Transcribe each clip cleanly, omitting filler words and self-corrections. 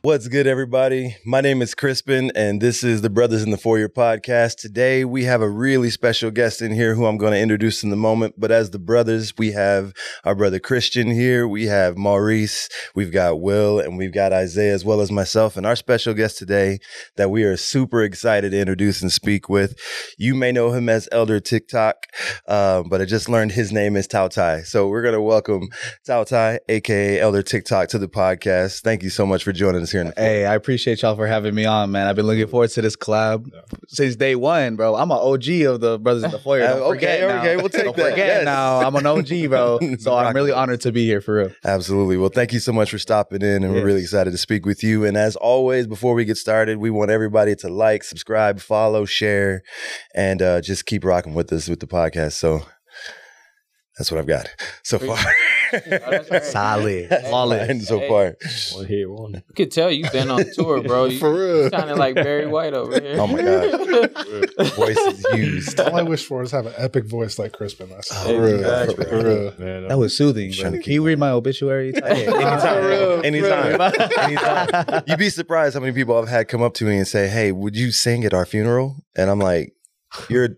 What's good, everybody? My name is Crispin, and this is the Brothers in the Foyer podcast. Today, we have a really special guest in here who I'm going to introduce in a moment. But as the brothers, we have our brother Christian here. We have Maurice, we've got Will, and we've got Isaiah, as well as myself. And our special guest today that we are super excited to introduce and speak with. You may know him as Elder TikTok, but I just learned his name is Tautai. So we're going to welcome Tautai, aka Elder TikTok, to the podcast. Thank you so much for joining us here. Hey, I appreciate y'all for having me on, man. I've been looking forward to this collab since day one, bro. I'm an OG of the Brothers in the Foyer. Okay, we'll take that. Yes. Now, I'm an OG, bro. So I'm really honored to be here for real. Absolutely. Well, thank you so much for stopping in, and we're really excited to speak with you. And as always, before we get started, we want everybody to like, subscribe, follow, share, and just keep rocking with us with the podcast. So that's what I've got so far. Solid. So far. You could tell you've been on tour, bro. For real. Kind of like Barry White over here. Oh my God. Voice is used. All I wish for is have an epic voice like Crispin. That's For real. Man, That was soothing, bro. Can you read my obituary? Anytime. You'd be surprised how many people I've had come up to me and say, "Hey, would you sing at our funeral?" And I'm like, your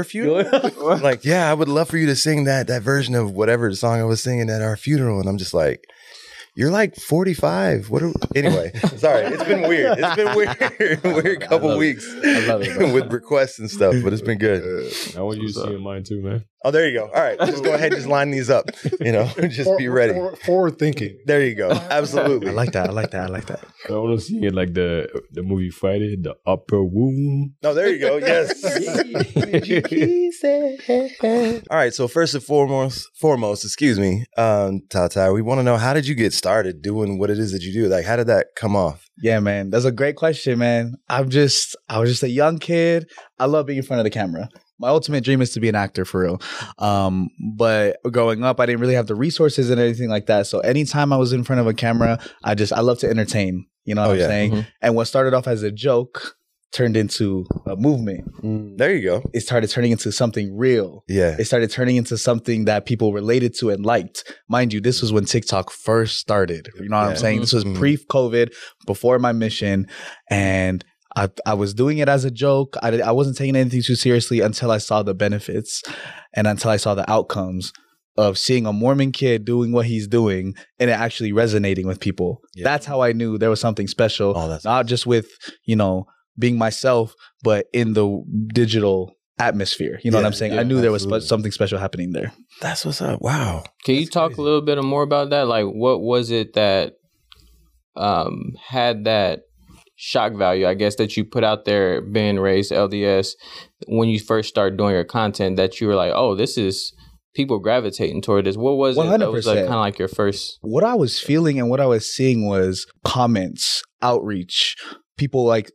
funeral? Like, yeah, I would love for you to sing that version of whatever song I was singing at our funeral. And I'm just like, you're like 45. Anyway, sorry. It's been weird. Weird couple weeks. I love it, with requests and stuff, but it's been good. I want you to see mine too, man. Oh, there you go. All right. Just go ahead and just line these up. Just be ready. Forward thinking. There you go. Absolutely. I like that. I want to see it like the movie Friday, the upper womb. Oh, there you go. Yes. All right. So first and foremost, Tautai, we want to know, how did you get started doing what it is that you do? Like, how did that come off? Yeah, man. That's a great question, man. I was just a young kid. I love being in front of the camera. My ultimate dream is to be an actor for real. But growing up, I didn't really have the resources and anything like that. So anytime I was in front of a camera, I love to entertain. You know what I'm saying? Mm-hmm. And what started off as a joke turned into a movement. There you go. It started turning into something real. Yeah. It started turning into something that people related to and liked. Mind you, this was when TikTok first started. You know what I'm saying? This was pre-COVID, before my mission. And I was doing it as a joke. I wasn't taking anything too seriously until I saw the benefits and until I saw the outcomes of seeing a Mormon kid doing what he's doing and it actually resonating with people. Yeah. That's how I knew there was something special, not just with, being myself, but in the digital atmosphere. You know what I'm saying? I knew there was something special happening there. That's what's up. Wow. Can you talk a little bit more about that? Like, what was it that had that shock value, I guess, that you put out there being raised LDS when you first started doing your content, that you were like, oh, this is people gravitating toward this? What was 100%. It that was like kind of like your first? What I was feeling and what I was seeing was comments, outreach, people like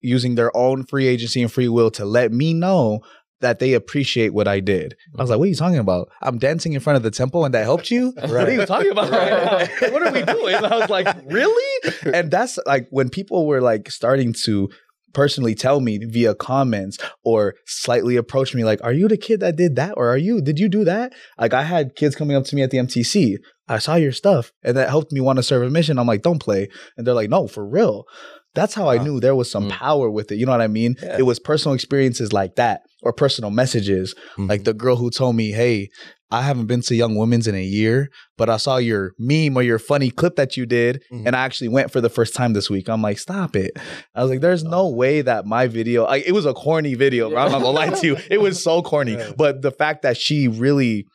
using their own free agency and free will to let me know that they appreciate what I did. I was like, what are you talking about? I'm dancing in front of the temple and that helped you? Right. What are you talking about right now? What are we doing? And I was like, really? And that's like when people were like starting to personally tell me via comments or slightly approach me like, are you the kid that did that? Or did you do that? Like, I had kids coming up to me at the MTC. I saw your stuff and that helped me want to serve a mission. I'm like, don't play. And they're like, no, for real. That's how I knew there was some power with it. You know what I mean? Yeah. It was personal experiences like that or personal messages. Like the girl who told me, hey, I haven't been to Young Women's in a year, but I saw your meme or your funny clip that you did. And I actually went for the first time this week. I'm like, stop it. I was like, there's no way that my video, it was a corny video, bro. I'm not gonna lie to you. It was so corny. But the fact that she really,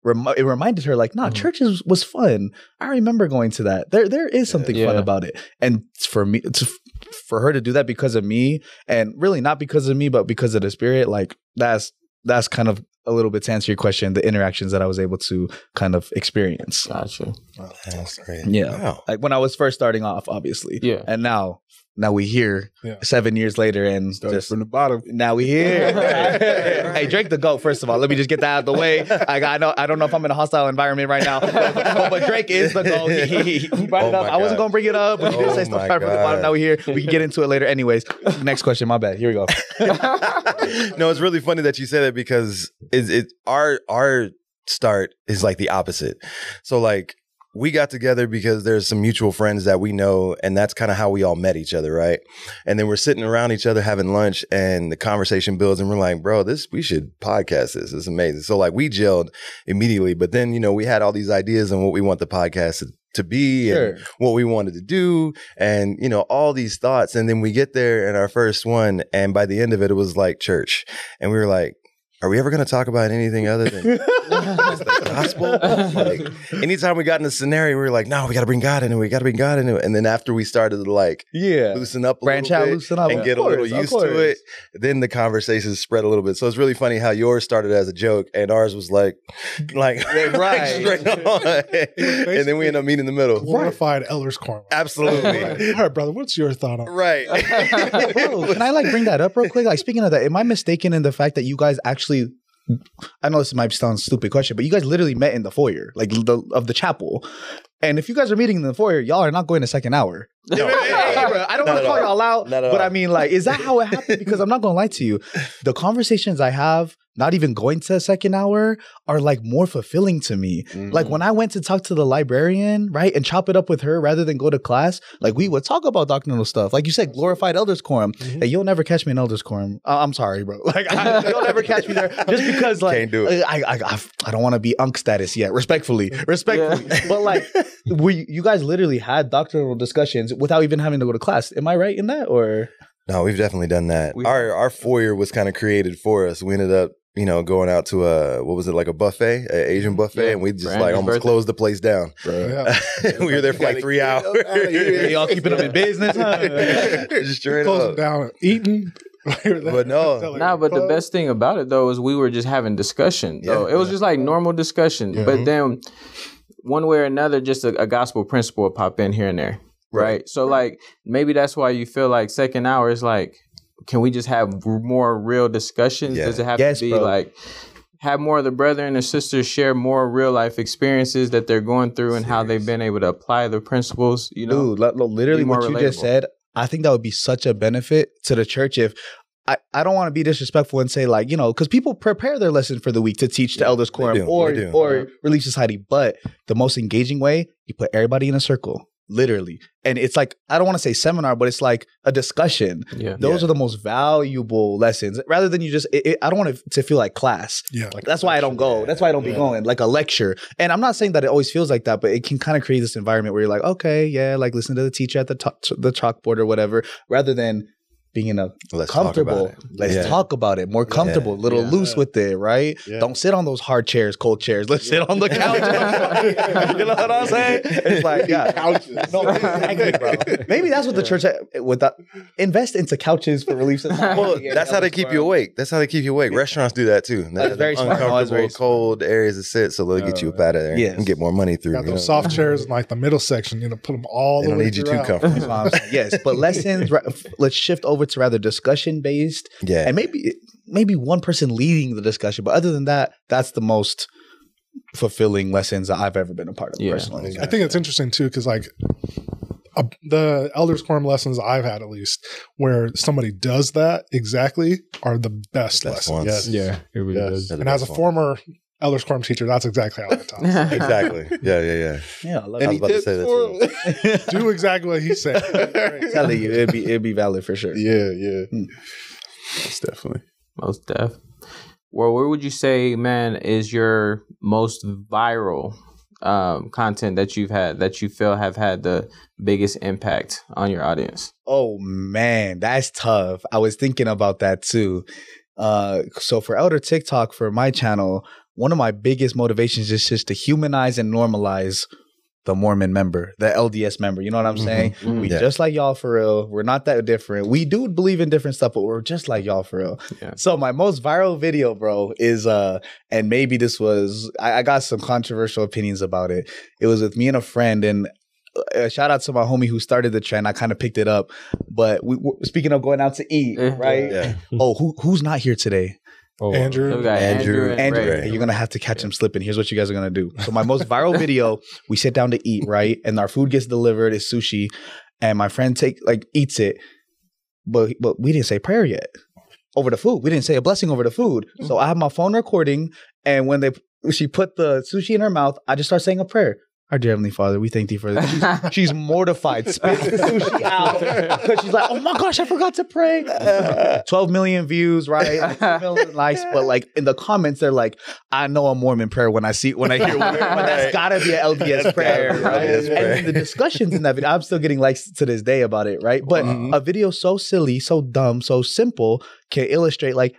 it reminded her like, nah, church was fun. I remember going to that. There is something fun about it. And for me, for her to do that because of me, and really not because of me, but because of the Spirit, like that's kind of a little bit to answer your question, the interactions that I was able to kind of experience. Gotcha. Wow, that's great. Yeah. Wow. Like when I was first starting off, obviously. Yeah. And now we here 7 years later and just from the bottom. Now we here. Hey, Drake the GOAT, first of all. Let me just get that out of the way. I don't know if I'm in a hostile environment right now, but Drake is the GOAT. He brought it up. I wasn't going to bring it up, but he did say stuff from the bottom. Now we here. We can get into it later. Anyways, next question. My bad. Here we go. No, it's really funny that you say that because our start is like the opposite. So like we got together because there's some mutual friends that we know, and that's kind of how we all met each other, right? And then we're sitting around each other having lunch, and the conversation builds, and we're like, bro, we should podcast this. It's amazing. So like we gelled immediately, but then, you know, we had all these ideas on what we want the podcast to be and what we wanted to do, and, you know, all these thoughts. And then we get there in our first one, and by the end of it, it was like church. And we were like, are we ever going to talk about anything other than the gospel? Like, anytime we got in a scenario, we were like, no, we got to bring God into it. We got to bring God into it. And then after we started to like loosen up a branch little out, bit loosen up, and get a little used to it, then the conversation spread a little bit. So it's really funny how yours started as a joke and ours was like right. straight on. And then we end up meeting in the middle. Glorified elders quorum. Absolutely. All right, brother, what's your thought on it? Right. Bro, can I like bring that up real quick? Like, speaking of that, am I mistaken in the fact that you guys actually, I know this might sound a stupid question, but you guys literally met in the foyer, like of the chapel. And if you guys are meeting in the foyer, y'all are not going to second hour. No. I don't want to call y'all out, but I mean, like, is that how it happened? Because I'm not going to lie to you. The conversations I have, not even going to a second hour, are like more fulfilling to me. Mm-hmm. Like when I went to talk to the librarian, right, and chop it up with her rather than go to class, like we would talk about doctrinal stuff. Like you said, glorified elders quorum. Mm-hmm. Hey, you'll never catch me in elders quorum. I'm sorry, bro. Like you'll never catch me there just because like can't do it. I don't want to be unk status yet. Respectfully. Yeah. But like you guys literally had doctrinal discussions without even having to go to class. Am I right in that? Or no, we've definitely done that. Our foyer was kind of created for us. We ended up, you know, going out to like a buffet, an Asian buffet, and we just like almost closed the place down. We were there for like 3 hours. Y'all keeping them in business, huh? Just straight closed up. down, eating. But but the best thing about it though is we were just having discussion. Though it was just like normal discussion, but then one way or another, just a gospel principle would pop in here and there. Right. So like maybe that's why you feel like second hour is like, can we just have more real discussions? Does it have to be like have more of the brethren and sisters share more real life experiences that they're going through and how they've been able to apply the principles, you know? Dude, literally what you just said, I think that would be such a benefit to the church if I don't want to be disrespectful and say like, you know, because people prepare their lesson for the week to teach the elders quorum or Relief Society, but the most engaging way, you put everybody in a circle. Literally. And it's like, I don't want to say seminar, but it's like a discussion. Yeah. Those are the most valuable lessons rather than you just, I don't want it to feel like class. Yeah. Like that's why I don't go. That's why I don't be going like a lecture. And I'm not saying that it always feels like that, but it can kind of create this environment where you're like, okay, yeah, like listen to the teacher at the chalkboard or whatever, rather than being in a comfortable, let's talk about it, more comfortable, little loose with it, right? Yeah. Don't sit on those hard chairs, cold chairs. Let's sit on the couch. You know what I'm saying? It's like, couches. No, exactly, bro. Maybe that's what the church would invest into couches for Relief Society. Well, that's how they keep you awake. That's how they keep you awake. Restaurants do that too. That's very smart. Uncomfortable, cold areas to sit, so they'll get you up out of there and get more money through. Got those soft chairs in like the middle section. You know, put them all the way. They don't need you too comfortable. Yes, but lessons. Let's shift over to rather discussion based, and maybe one person leading the discussion. But other than that, that's the most fulfilling lessons that I've ever been a part of personally. I think it's interesting too because like the elders quorum lessons I've had, at least, where somebody does that exactly, are the best lessons. Yes. Yeah, it really does. And as a former elders quorum teacher, that's exactly how I talk. Exactly. Yeah. Yeah, I love I was about to say that too. Do exactly what he said. Telling you, it'd be valid for sure. Yeah. Most definitely. Most def. Well, where would you say, man, is your most viral content that you've had that you feel have had the biggest impact on your audience? Oh man, that's tough. I was thinking about that too. So for Elder TikTok, for my channel, one of my biggest motivations is just to humanize and normalize the Mormon member, the LDS member. You know what I'm saying? Mm-hmm. We just like y'all for real. We're not that different. We do believe in different stuff, but we're just like y'all for real. Yeah. So my most viral video, bro, is and maybe this was, I got some controversial opinions about it. It was with me and a friend, and shout out to my homie who started the trend. I kind of picked it up. But speaking of going out to eat, right? Yeah. Oh, who's not here today? Oh, Andrew. And Ray. You're going to have to catch him slipping. Here's what you guys are going to do. So my most viral video, we sit down to eat, right? And our food gets delivered. It's sushi. And my friend eats it. But we didn't say prayer yet over the food. We didn't say a blessing over the food. So I have my phone recording. And when she put the sushi in her mouth, I just start saying a prayer. Our dear Heavenly Father, we thank thee for this. She's mortified, spits the sushi out. Because she's like, oh my gosh, I forgot to pray. 12 million views, right? 2 million likes. But like in the comments, they're like, I know a Mormon prayer when I hear one. But that's gotta be an LDS prayer, right? And the discussions in that video, I'm still getting likes to this day about it, right? But a video so silly, so dumb, so simple can illustrate like,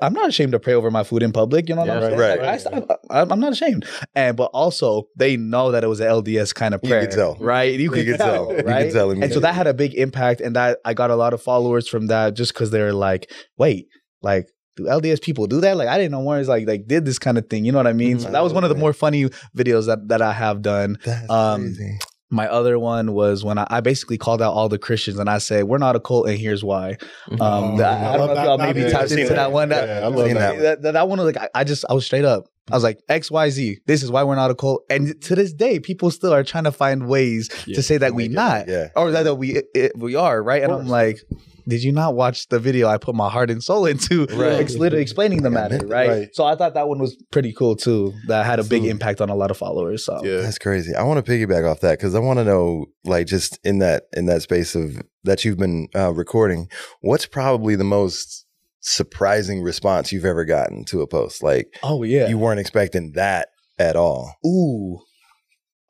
I'm not ashamed to pray over my food in public. You know what I'm saying? Right. Like, I'm not ashamed. But also they know that it was an LDS kind of prayer. You could tell. Right? You could tell. Right? You could tell and so that had a big impact. And that I got a lot of followers from that just because they're like, wait, like, do LDS people do that? Like, I didn't know Mormons like did this kind of thing. You know what I mean? So that was one of the more funny videos that I have done. That's crazy. My other one was when I basically called out all the Christians and I said, we're not a cult and here's why. I don't know if y'all maybe tapped into that one. I love that one was like, I was straight up. I was like, XYZ, this is why we're not a cult. And to this day, people still are trying to find ways to say that we not. Or that we are, right? And I'm like, did you not watch the video I put my heart and soul into literally explaining the matter, right? So I thought that one was pretty cool too. That had a big impact on a lot of followers. So that's crazy. I want to piggyback off that because I want to know, like, just in that space of that you've been recording, what's probably the most surprising response you've ever gotten to a post? Like, you weren't expecting that at all. Ooh.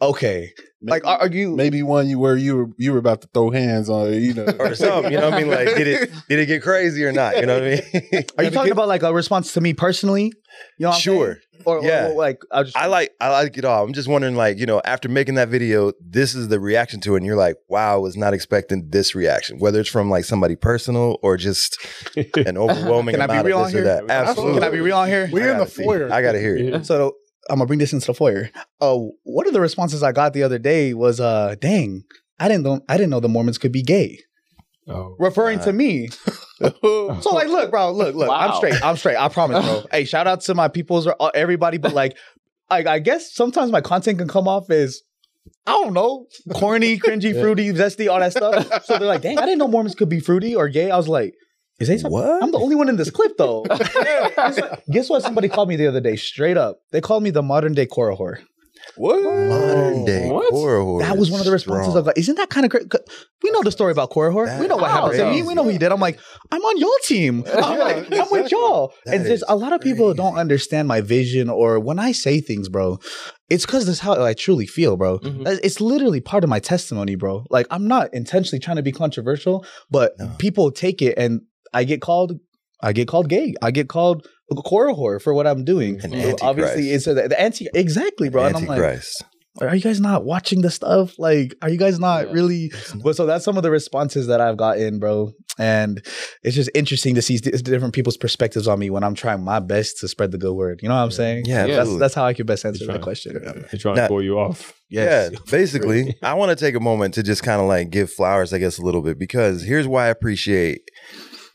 Okay. Maybe, like, are you maybe one you were about to throw hands on, or something? You know what I mean? Like, did it get crazy or not? You know what I mean? Are you talking about like a response to me personally? You know, what sure. Or like I like it all. I'm just wondering, like, after making that video, this is the reaction to it, and you're like, wow, I was not expecting this reaction. Whether it's from like somebody personal or just an overwhelming amount of this or that. Absolutely. Can I be real on here? We're in the foyer. I gotta hear it. So I'm gonna bring this into the foyer. One of the responses I got the other day was, "Dang, I didn't know the Mormons could be gay." Referring to me. So like, look, bro, look. Wow. I'm straight. I promise, bro. Hey, shout out to my peoples, everybody. But like, I guess sometimes my content can come off as, I don't know, corny, cringy, fruity, zesty, all that stuff. So they're like, dang, I didn't know Mormons could be fruity or gay. I was like, is they what? I'm the only one in this clip though. Guess what? Somebody called me the other day, straight up. They called me the modern day Korah whore. What? Modern day Korah whore. That was one of the responses. Of like, isn't that kind of great? We know the story about Korah whore. We know what happened to me. We know what he did. I'm like, I'm on your team. I'm like, I'm with y'all. And there's a lot of people don't understand my vision, or when I say things, bro, it's because that's how I truly feel, bro. It's literally part of my testimony, bro. Like, I'm not intentionally trying to be controversial, but people take it and I get called gay. I get called a Korah whore for what I'm doing. Obviously, it's the anti. Exactly, bro. And I'm like, are you guys not watching the stuff? Like, are you guys not really? But so that's some of the responses that I've gotten, bro. And it's just interesting to see different people's perspectives on me when I'm trying my best to spread the good word. You know what I'm saying? Yeah, that's how I can best answer that question. They're trying to pull you off. Yes. Yeah, basically, I want to take a moment to just kind of like give flowers, I guess, a little bit, because here's why I appreciate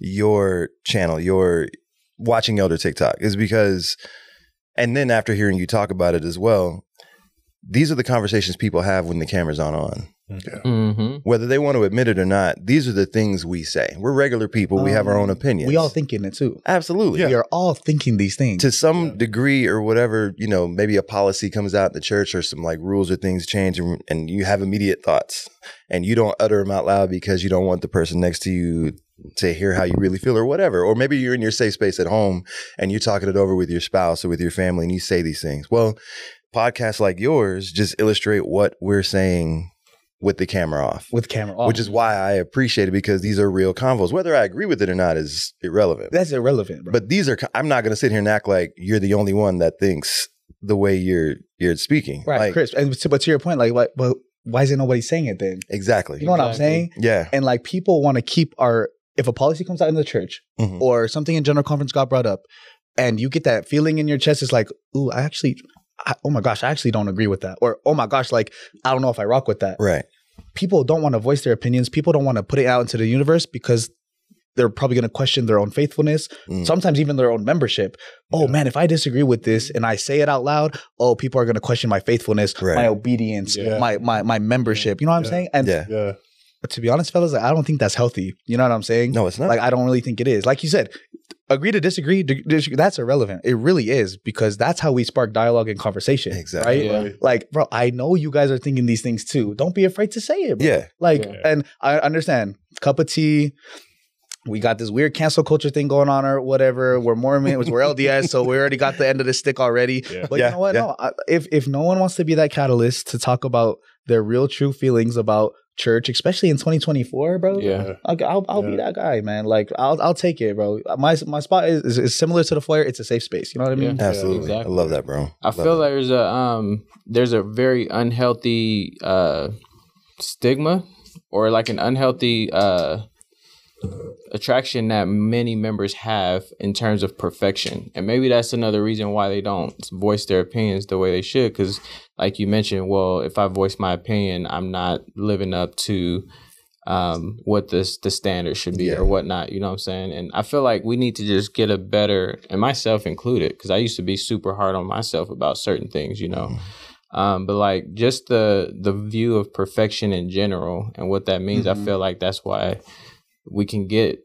your channel, your watching Elder TikTok, is because, and then after hearing you talk about it as well, these are the conversations people have when the camera's not on. Whether they want to admit it or not, these are the things we say. We're regular people. We have our own opinions. We all thinking it too. Absolutely. We are all thinking these things. To some degree or whatever, maybe a policy comes out in the church or some like rules or things change, and you have immediate thoughts and you don't utter them out loud because you don't want the person next to you to hear how you really feel or whatever. Or maybe you're in your safe space at home and you're talking it over with your spouse or with your family and you say these things. Well, podcasts like yours just illustrate what we're saying with the camera off. Which is why I appreciate it, because these are real convos. Whether I agree with it or not is irrelevant. That's irrelevant, bro. But I'm not going to sit here and act like you're the only one that thinks the way you're speaking. Right, like, Chris. But to your point, like, but why isn't nobody saying it then? Exactly. You know what I'm saying? Yeah. And like, people want to keep if a policy comes out in the church or something in general conference got brought up and you get that feeling in your chest, it's like, ooh, oh my gosh, I actually don't agree with that. Or, oh my gosh, like, I don't know if I rock with that. Right. People don't want to voice their opinions. People don't want to put it out into the universe because they're probably going to question their own faithfulness, sometimes even their own membership. Oh man, if I disagree with this and I say it out loud, people are going to question my faithfulness, my obedience, my membership. You know what I'm saying? And but to be honest, fellas, I don't think that's healthy. You know what I'm saying? No, it's not. Like, I don't really think it is. Like you said, agree to disagree, that's irrelevant. It really is, because that's how we spark dialogue and conversation. Exactly. Right? Yeah. Like, bro, I know you guys are thinking these things too. Don't be afraid to say it, bro. Yeah. Like, and I understand. Cup of tea. We got this weird cancel culture thing going on or whatever. We're Mormons, we're LDS, so we already got the end of the stick already. Yeah. But you know what? No, if no one wants to be that catalyst to talk about their real true feelings about church, especially in 2024, bro. Yeah, I'll be that guy, man. Like I'll take it, bro. My spot is similar to the Foyer. It's a safe space. You know what I mean? Yeah, absolutely. Exactly. I love that, bro. I feel like there's a very unhealthy stigma, or like an unhealthy attraction that many members have in terms of perfection. And maybe that's another reason why they don't voice their opinions the way they should. Because like you mentioned, well, if I voice my opinion, I'm not living up to what the standard should be or whatnot. You know what I'm saying? And I feel like we need to just get a better, and myself included, because I used to be super hard on myself about certain things, you know. But like just the view of perfection in general and what that means, I feel like that's why we can get,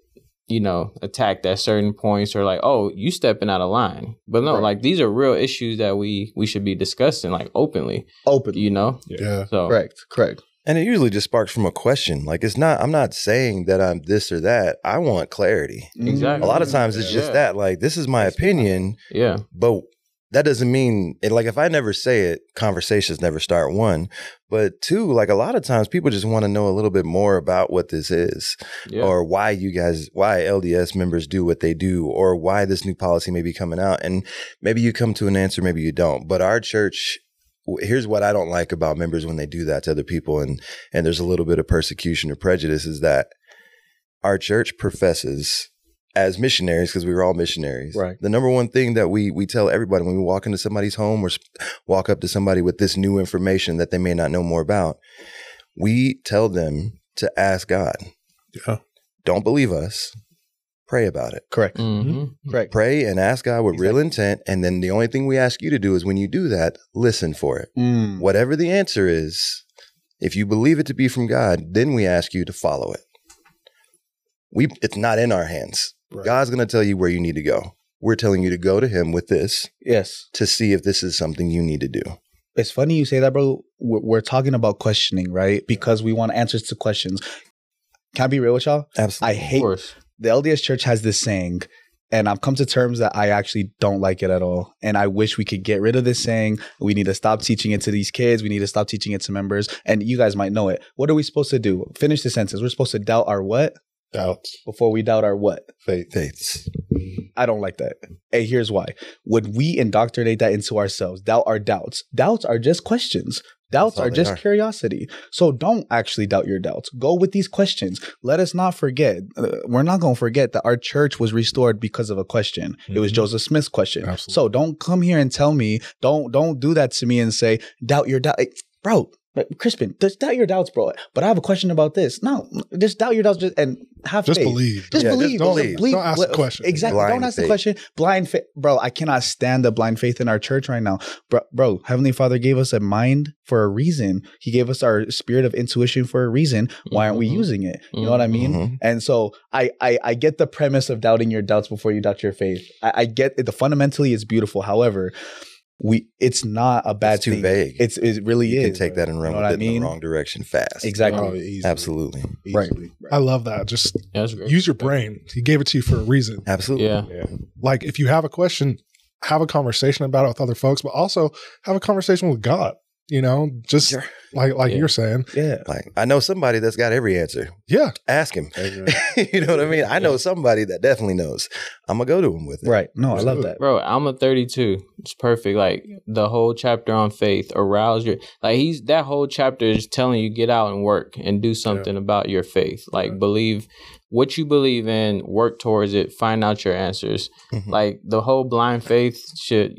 you know, attacked at certain points, or like, oh, you stepping out of line. But no, like these are real issues that we should be discussing, like openly, you know? Yeah. So correct. And it usually just sparks from a question. Like I'm not saying that I'm this or that. I want clarity. Exactly. A lot of times it's just that, like, this is my opinion. Yeah. But that doesn't mean it, like, if I never say it, conversations never start, one. But two, like, a lot of times people just want to know a little bit more about what this is, or why LDS members do what they do, or why this new policy may be coming out. And maybe you come to an answer, maybe you don't. But our church, here's what I don't like about members when they do that to other people, and there's a little bit of persecution or prejudice, is that our church professes, as missionaries, because we were all missionaries, right, the number one thing that we tell everybody when we walk into somebody's home or walk up to somebody with this new information that they may not know more about, we tell them to ask God. Yeah. Don't believe us. Pray about it. Correct. Correct. Pray and ask God with real intent. And then the only thing we ask you to do is, when you do that, listen for it. Whatever the answer is, if you believe it to be from God, then we ask you to follow it. It's not in our hands. Right. God's going to tell you where you need to go. We're telling you to go to him with this. Yes. To see if this is something you need to do. It's funny you say that, bro. We're talking about questioning, right? Because we want answers to questions. Can I be real with y'all? Absolutely. I hate the LDS Church has this saying, and I've come to terms that I actually don't like it at all. And I wish we could get rid of this saying. We need to stop teaching it to these kids. We need to stop teaching it to members. And you guys might know it. What are we supposed to do? Finish the sentence. We're supposed to doubt our what? Doubts. Before we doubt our what? Faiths. I don't like that. Hey, here's why. When we indoctrinate that into ourselves, doubt our doubts. Doubts are just questions. Doubts are just curiosity. So don't actually doubt your doubts. Go with these questions. Let us not forget. We're not going to forget that our church was restored because of a question. It was Joseph Smith's question. Absolutely. So don't come here and tell me, don't do that to me and say, doubt your doubt. Bro, Crispin, just doubt your doubts, bro. But I have a question about this. No, just doubt your doubts and have faith. Believe. Just believe. Don't ask the question. Exactly. Don't ask the question. Blind faith. Bro, I cannot stand the blind faith in our church right now. Bro, Heavenly Father gave us a mind for a reason. He gave us our spirit of intuition for a reason. Why aren't we using it? You know what I mean? And so I get the premise of doubting your doubts before you doubt your faith. I get it. Fundamentally, it's beautiful. However, it's not a bad thing. It's too vague. It really is. You can take that and run with it in the wrong direction fast. Exactly. Absolutely. Right. I love that. Just use your brain. He gave it to you for a reason. Absolutely. Yeah. Like, if you have a question, have a conversation about it with other folks, but also have a conversation with God. You know, just like you're saying. Yeah. Like, I know somebody that's got every answer. Yeah. Ask him. You know what I mean? I know somebody that definitely knows. I'm going to go to him with it. Right. No, I love that. Bro, Alma 32. It's perfect. Like, the whole chapter on faith, arouse your, like, that whole chapter is telling you, get out and work and do something about your faith. Like, believe what you believe in, work towards it, find out your answers. Like, the whole blind faith should,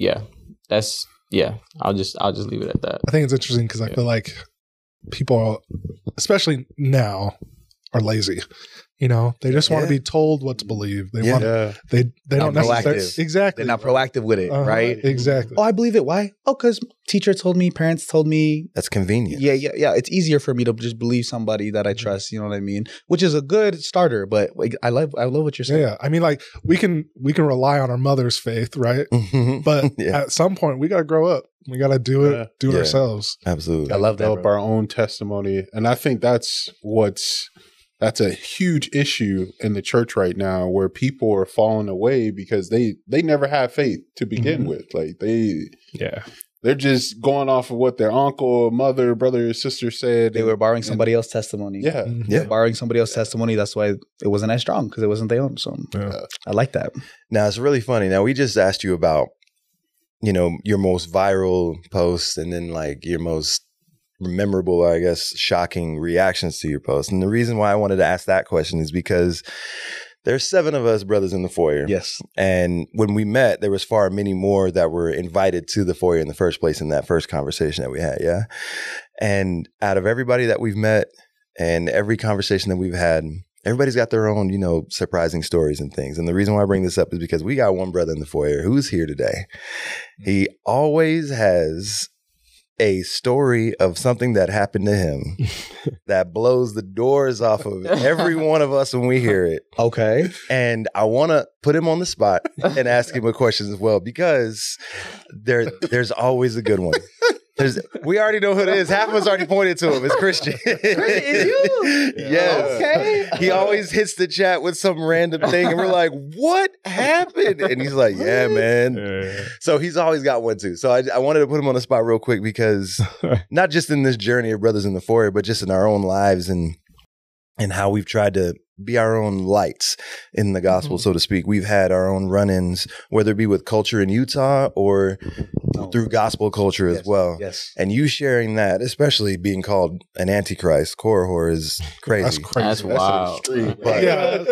I'll just leave it at that. I think it's interesting because I feel like people, especially now, are lazy. You know, they just want to be told what to believe. They want they don't necessarily exactly. They're not proactive with it, right? Exactly. Oh, I believe it. Why? Oh, because teacher told me, parents told me. That's convenient. Yeah. It's easier for me to just believe somebody that I trust. You know what I mean? Which is a good starter. But like, I love what you're saying. Yeah, I mean, like we can rely on our mother's faith, right? But at some point, we got to grow up. We got to do it ourselves. Absolutely. I love that. Develop our own testimony, and I think that's a huge issue in the church right now, where people are falling away because they never had faith to begin with. Like they're just going off of what their uncle, mother, brother, or sister said. They were borrowing somebody else's testimony. Borrowing somebody else's testimony. That's why it wasn't as strong, because it wasn't their own. So I like that. Now it's really funny. Now we just asked you about, you know, your most viral posts, and then like your most memorable, I guess, shocking reactions to your post. And the reason why I wanted to ask that question is because there's 7 of us brothers in the foyer. Yes. And when we met, there was far many more that were invited to the foyer in the first place in that first conversation that we had. Yeah. And out of everybody that we've met and every conversation that we've had, everybody's got their own, you know, surprising stories and things. And the reason why I bring this up is because we got one brother in the foyer who's here today. He always has a story of something that happened to him that blows the doors off of every one of us when we hear it. Okay. And I want to put him on the spot and ask him a question as well, because there's always a good one. We already know who it is. Half of us already pointed to him. It's Christian. It's you? Yes. Okay. He always hits the chat with some random thing, and we're like, what happened? And he's like, yeah, man. So he's always got one too. So I wanted to put him on the spot real quick, because not just in this journey of Brothers in the Foyer, but just in our own lives and how we've tried to be our own lights in the gospel, so to speak. We've had our own run-ins, whether it be with culture in Utah or through gospel culture as well. Yes. And you sharing that, especially being called an antichrist, Korihor, is crazy. That's crazy. That's wild. But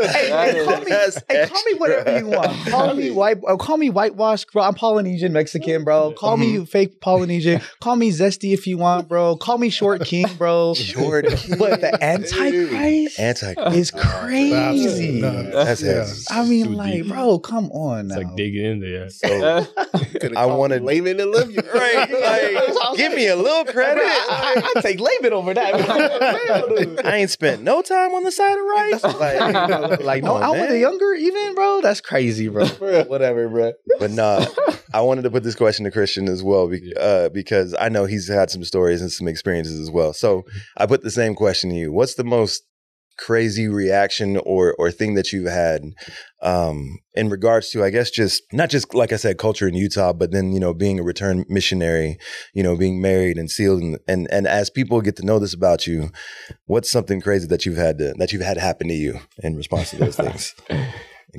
Call me whatever you want. Call me whitewashed, bro. I'm Polynesian, Mexican, bro. Call me fake Polynesian. Call me zesty if you want, bro. Call me short king, bro. Short king. But the Antichrist is crazy. That's I mean, like, bro, come on now. It's like digging in there. So I wanted Layman and live you. right. Like, give me a little credit. I take Laban over that. I ain't spent no time on the side of rice. Like no, I was younger even, bro. That's crazy, bro. Whatever, bro. But nah, I wanted to put this question to Christian as well, because I know he's had some stories and some experiences as well. So I put the same question to you. What's the most crazy reaction or thing that you've had in regards to, I guess, just not just, like I said, culture in Utah, but then, you know, being a returned missionary, you know, being married and sealed, and as people get to know this about you, what's something crazy that you've had happen to you in response to those things?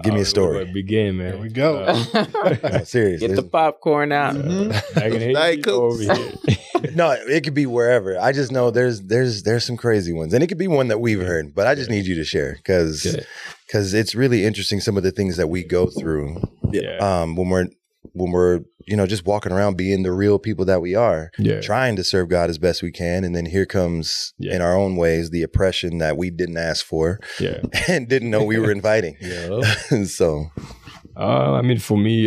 Give me a story. Where begin, man. There we go. No, seriously. Get the popcorn out. I can hate you over here. No, it could be wherever. I just know there's some crazy ones, and it could be one that we've heard. But I just need you to share, because it's really interesting, some of the things that we go through. When we're you know, just walking around being the real people that we are, trying to serve God as best we can, and then here comes in our own ways the oppression that we didn't ask for, and didn't know we were inviting. So, I mean, for me,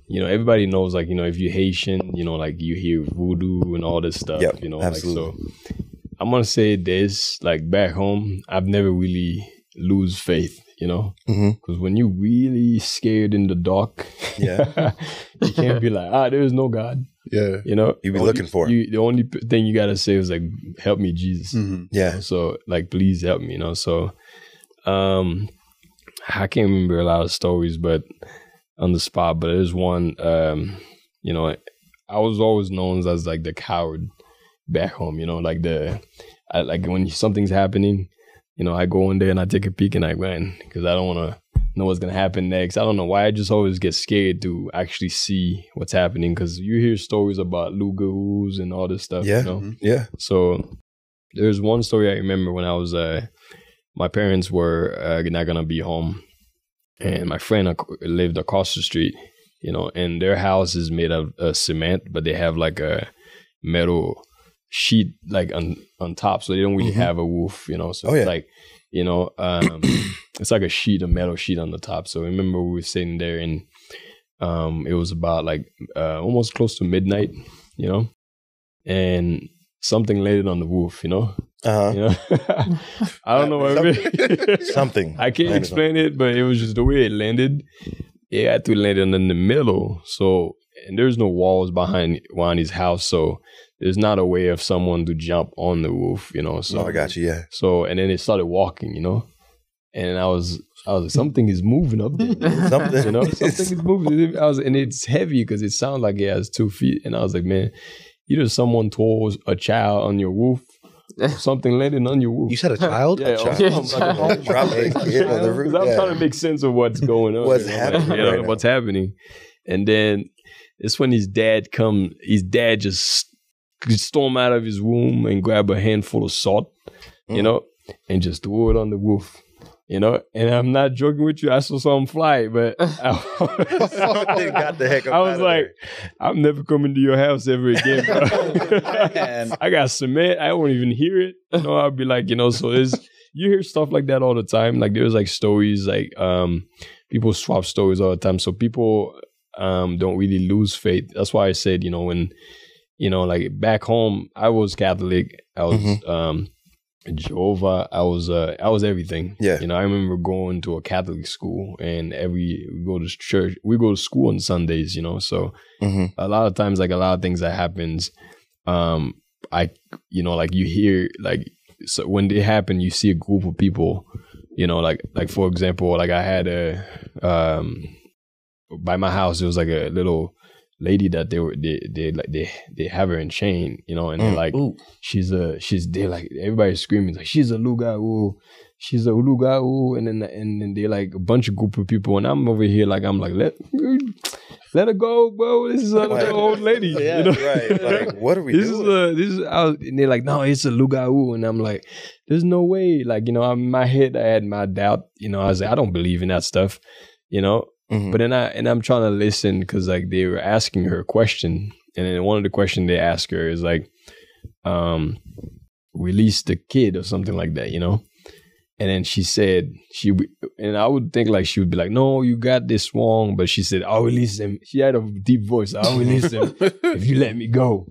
you know, everybody knows, like, you know, if you're Haitian, you know, like, you hear voodoo and all this stuff, you know, absolutely. Like, so I'm gonna say this, like, back home, I've never really lose faith, you know, because when you really scared in the dark, you can't be like, there is no God. You know, you be looking for it. The only thing you gotta say is like, help me, Jesus. Yeah. You know? So, like, please help me, you know. So I can't remember a lot of stories, but on the spot, but there's one, you know, I was always known as like the coward back home, you know, like like when something's happening, you know, I go in there and I take a peek and I win, because I don't want to know what's going to happen next. I don't know why. I just always get scared to actually see what's happening, because you hear stories about lugaroos and all this stuff, you know? So there's one story I remember when I was, my parents were not going to be home, and my friend lived across the street, you know, and their house is made of cement, but they have like a metal sheet like on top, so they don't really have a roof, you know. So like you know, it's like a metal sheet on the top. So I remember we were sitting there, and it was about like almost close to midnight, you know, and something landed on the roof, you know. You know? I don't know what something. I can't explain it, but it was just the way it landed. It had to land in the middle. So, and there's no walls behind his house, so there's not a way of someone to jump on the roof, you know. So I got you, yeah. So, and then it started walking, you know, and I was like, something is moving up there. Something, you know, something is moving. And it's heavy because it sounds like it has 2 feet. And I was like, man, either someone tore a child on your roof, or something landing on your roof. You said a child? Yeah, I'm trying to make sense of what's going on. What's happening? Like, right what's happening? And then it's when his dad just stormed out of his room and grabbed a handful of salt, you know, and just threw it on the roof. You know, and I'm not joking with you. I saw something fly, but I was like, I'm never coming to your house ever again, bro. I got cement. I won't even hear it. You know, I'll be like, you know, so you hear stuff like that all the time. Like there's like stories, like people swap stories all the time. So people don't really lose faith. That's why I said, you know, when, you know, like back home, I was Catholic. I was Jehovah, I was everything. Yeah. You know, I remember going to a Catholic school, and we go to church. We go to school on Sundays, you know. So a lot of times, like a lot of things that happens, you know, like you hear, like, so when they happen, you see a group of people, you know, like for example, like I had by my house, there was like a little lady that they have her in chain, you know, and they're like, they're like, everybody's screaming like, she's a Lugau, she's a Lugau, and then they're like a bunch of group of people, and I'm over here like, I'm like, let her go, bro. This is an old lady. Yeah, you know? Right. Like, what are we doing? And they're like, no, it's a Lugau, and I'm like, there's no way. Like, you know, in my head, I had my doubt. You know, I was like, I don't believe in that stuff. You know. But then I'm trying to listen because like they were asking her a question, and then one of the questions they ask her is like, release the kid or something like that, you know? And then she said, and I would think like she would be like, no, you got this wrong. But she said, I'll release him. She had a deep voice. I'll release him if you let me go.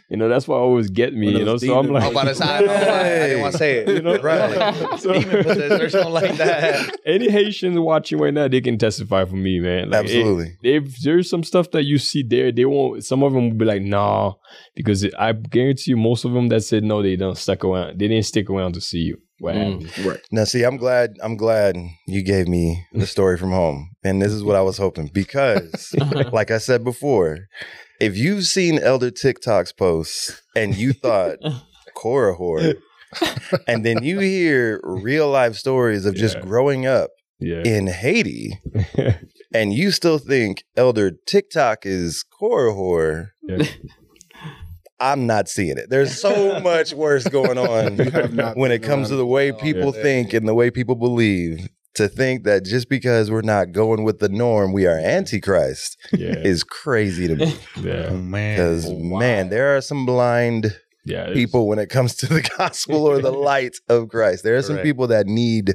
You know, that's what always get me, you know? So I'm like, I didn't want to say it. You know? Right. So, or something like that. Any Haitians watching right now, they can testify for me, man. Like, absolutely. If there's some stuff that you see there, they won't, some of them will be like, nah, because I guarantee you most of them that said no, they didn't stick around to see you. Right. Now, see, I'm glad you gave me the story from home, and this is what I was hoping, because, like I said before, if you've seen Elder TikTok's posts and you thought horror, and then you hear real life stories of just growing up in Haiti, and you still think Elder TikTok is horror. I'm not seeing it. There's so much worse going on when it comes to the way people think and the way people believe. To think that just because we're not going with the norm, we are antichrist is crazy to me. Yeah, because man, there are some blind people when it comes to the gospel or the light of Christ. There are some people that need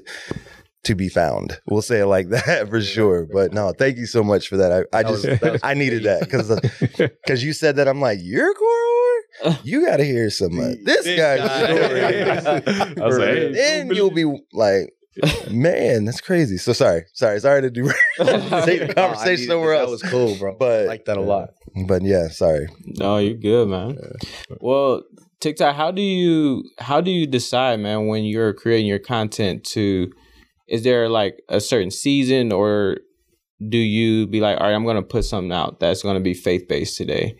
to be found. We'll say it like that for sure. But no, thank you so much for that. I needed that because you said that. I'm like, you're horror. You got to hear some of this guy's story. I was like, then you'll be like, man, that's crazy. So sorry to do take the conversation somewhere else. That was cool, bro. But I like that a lot. But yeah, sorry. No, you're good, man. Well, TikTok, how do you decide, man, when you're creating your content is there like a certain season, or do you be like, all right, I'm going to put something out that's going to be faith-based today?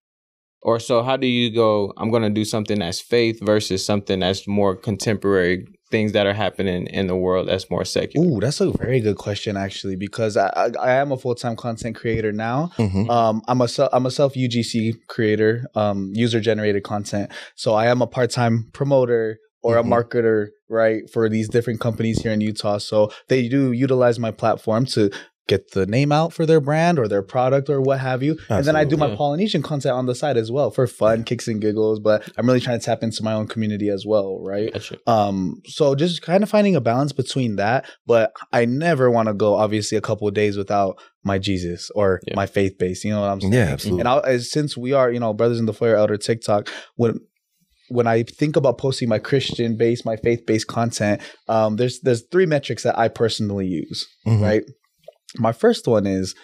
Or so how do you go, I'm going to do something that's faith versus something that's more contemporary, things that are happening in the world that's more secular? Ooh, that's a very good question, actually, because I am a full-time content creator now. I'm a self-UGC creator, user-generated content. So I am a part-time promoter or a marketer, right, for these different companies here in Utah. So they do utilize my platform to get the name out for their brand or their product or what have you. Absolutely. And then I do my Polynesian content on the side as well for fun, kicks and giggles, but I'm really trying to tap into my own community as well, right? Gotcha. So just kind of finding a balance between that, but I never want to go obviously a couple of days without my Jesus or my faith base, you know what I'm saying? Yeah, absolutely. And since we are, Brothers in the Foyer Elder TikTok, when I think about posting my Christian based, my faith based content, there's 3 metrics that I personally use, right? My first one is,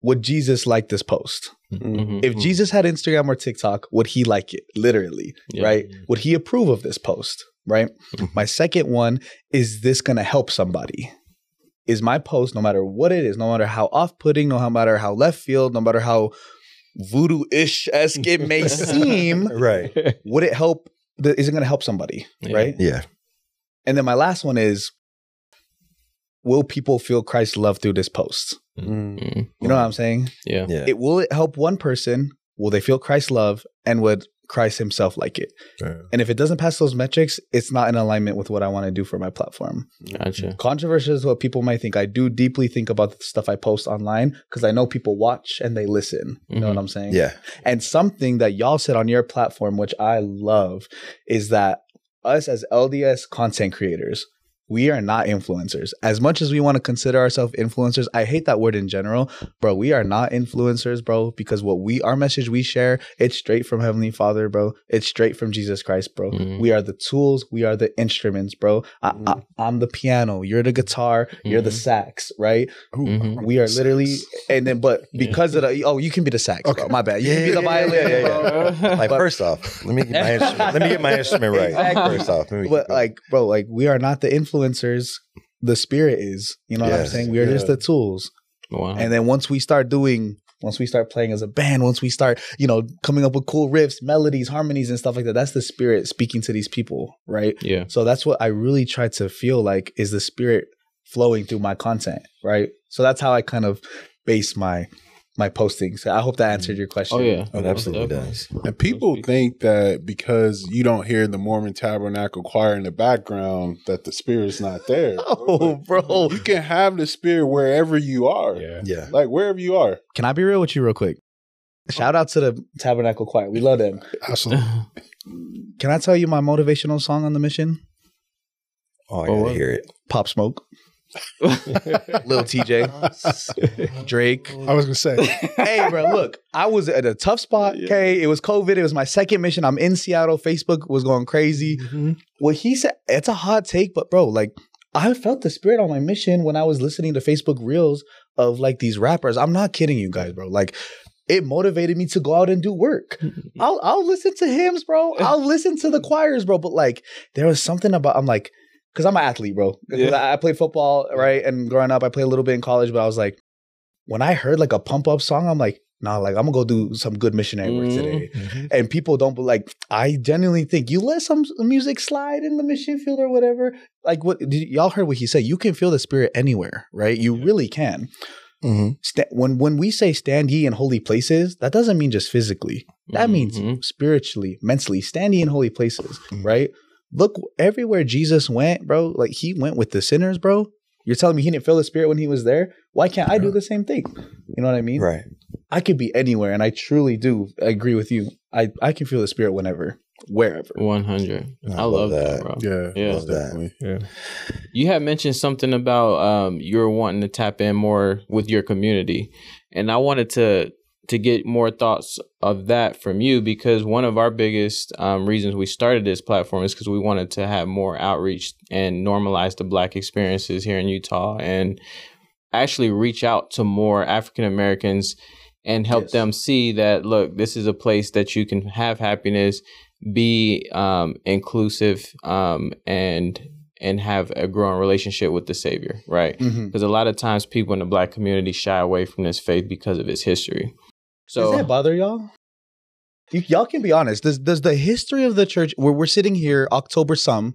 would Jesus like this post? If Jesus had Instagram or TikTok, would he like it? Literally, right? Would he approve of this post, right? My second one is this going to help somebody? Is my post, no matter what it is, no matter how off-putting, no matter how left field, no matter how voodoo-ish-esque it may seem, right? Would it help? Is it going to help somebody, right? Yeah. And then my last one is, will people feel Christ's love through this post? You know what I'm saying? Yeah. Will it help one person? Will they feel Christ's love? And would Christ himself like it? And if it doesn't pass those metrics, it's not in alignment with what I want to do for my platform. Gotcha. Controversial is what people might think. I do deeply think about the stuff I post online because I know people watch and they listen. You know what I'm saying? Yeah. And something that y'all said on your platform, which I love, is that us as LDS content creators, we are not influencers. As much as we want to consider ourselves influencers, I hate that word in general, bro. We are not influencers, bro, because our message we share, it's straight from Heavenly Father, bro. It's straight from Jesus Christ, bro. We are the tools. We are the instruments, bro. I'm the piano. You're the guitar. You're the sax, right? We are literally, and then, but because of you can be the sax, bro. My bad. You can be the violin, bro. Like, first off, let me get my instrument. Let me get my instrument right. Exactly. First off, but we are not the influencers. The Spirit is, you know what I'm saying? We are just the tools. Wow. And then once we start playing as a band, once we start, coming up with cool riffs, melodies, harmonies, and stuff like that, that's the Spirit speaking to these people, right? Yeah. So that's what I really try to feel like is the Spirit flowing through my content, right? So that's how I kind of base my postings. So I hope that answered your question. Oh yeah, it absolutely does. And people think that because you don't hear the Mormon Tabernacle Choir in the background, that the Spirit's not there. Oh, bro. You can have the Spirit wherever you are. Yeah. Like wherever you are. Can I be real with you real quick? Shout out to the Tabernacle Choir. We love them. Absolutely. Can I tell you my motivational song on the mission? Oh, I gotta hear it. Pop Smoke. Lil TJ, Drake. I was gonna say, hey, bro, look, I was at a tough spot. Okay, it was COVID. It was my second mission. I'm in Seattle. Facebook was going crazy. What he said, it's a hot take, but bro, like, I felt the Spirit on my mission when I was listening to Facebook Reels of like these rappers. I'm not kidding you guys, bro. Like, it motivated me to go out and do work. I'll listen to hymns, bro. I'll listen to the choirs, bro. But like, there was something about, I'm like, because I'm an athlete, bro. I played football, right? And growing up, I played a little bit in college, but I was like, when I heard like a pump up song, I'm like, nah, like I'm gonna go do some good missionary work today. And people don't, like, I genuinely think you let some music slide in the mission field or whatever. Like, y'all heard what he said. You can feel the Spirit anywhere, right? You really can. When we say stand ye in holy places, that doesn't mean just physically. That means spiritually, mentally. Stand ye in holy places, right? Look, everywhere Jesus went, bro, like he went with the sinners, bro. You're telling me he didn't feel the Spirit when he was there? Why can't I do the same thing? You know what I mean? Right. I could be anywhere, and I truly do agree with you. I can feel the Spirit whenever, wherever. 100. I love that, bro. Yeah, Love definitely. Yeah. You had mentioned something about you're wanting to tap in more with your community, and I wanted to get more thoughts of that from you, because one of our biggest reasons we started this platform is because we wanted to have more outreach and normalize the Black experiences here in Utah and actually reach out to more African Americans and help them see that, look, this is a place that you can have happiness, be inclusive, and have a growing relationship with the Savior, right? Because a lot of times people in the Black community shy away from this faith because of its history. So, does that bother y'all? Y'all can be honest. Does the history of the church, where we're sitting here, October sorry,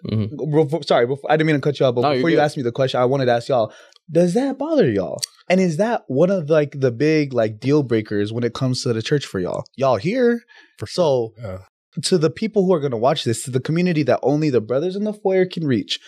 I didn't mean to cut you off, but before you asked me the question, I wanted to ask y'all, does that bother y'all? And is that one of like the big like deal breakers when it comes to the church for y'all? Y'all here? So to the people who are going to watch this, to the community that only the Brothers in the Foyer can reach,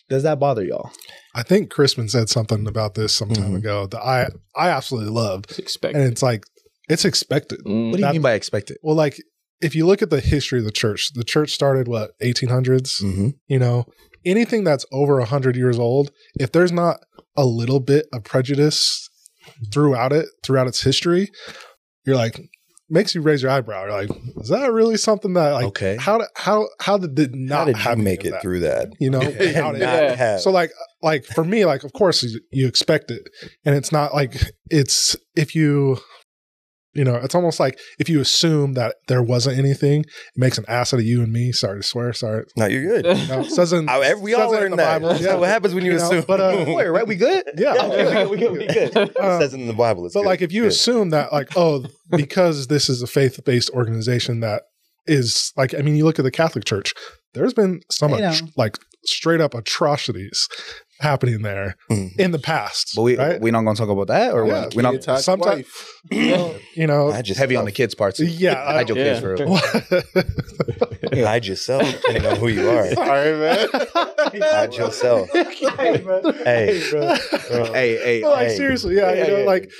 Does that bother y'all? I think Crispin said something about this some time ago that I absolutely love. It's expected. And it's like, it's expected. What do you mean by expected? Well, like, if you look at the history of the church started, 1800s? You know, anything that's over 100 years old, if there's not a little bit of prejudice throughout its history, you're like, makes you raise your eyebrow. You're like, is that really something that, like, Okay. how did not you make it through that? You know, so like for me, like, of course you expect it, and it's not like it's if you. You know, it's almost like if you assume that there wasn't anything, it makes an ass out of you and me. Sorry to swear. Sorry. No, you're good. No, it says We all learn that. Bible. Yeah. What happens when you assume? But, Wait, right? We good? Yeah. We good. It says it in the Bible. It's but good. like if you assume that, like, oh, because this is a faith-based organization that is like, I mean, you look at the Catholic Church, there's been some like straight up atrocities happening there in the past. But we're not going to talk about that, or Yeah. we're not. Sometimes, you know, I just Heavy on the kids' parts. Yeah, hide your kids for real. hide yourself, depending on who you are. Sorry, man. Hide yourself. Hey, But like seriously, you know, like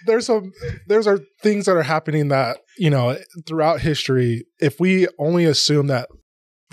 there's are things that are happening that, you know, throughout history, if we only assume that,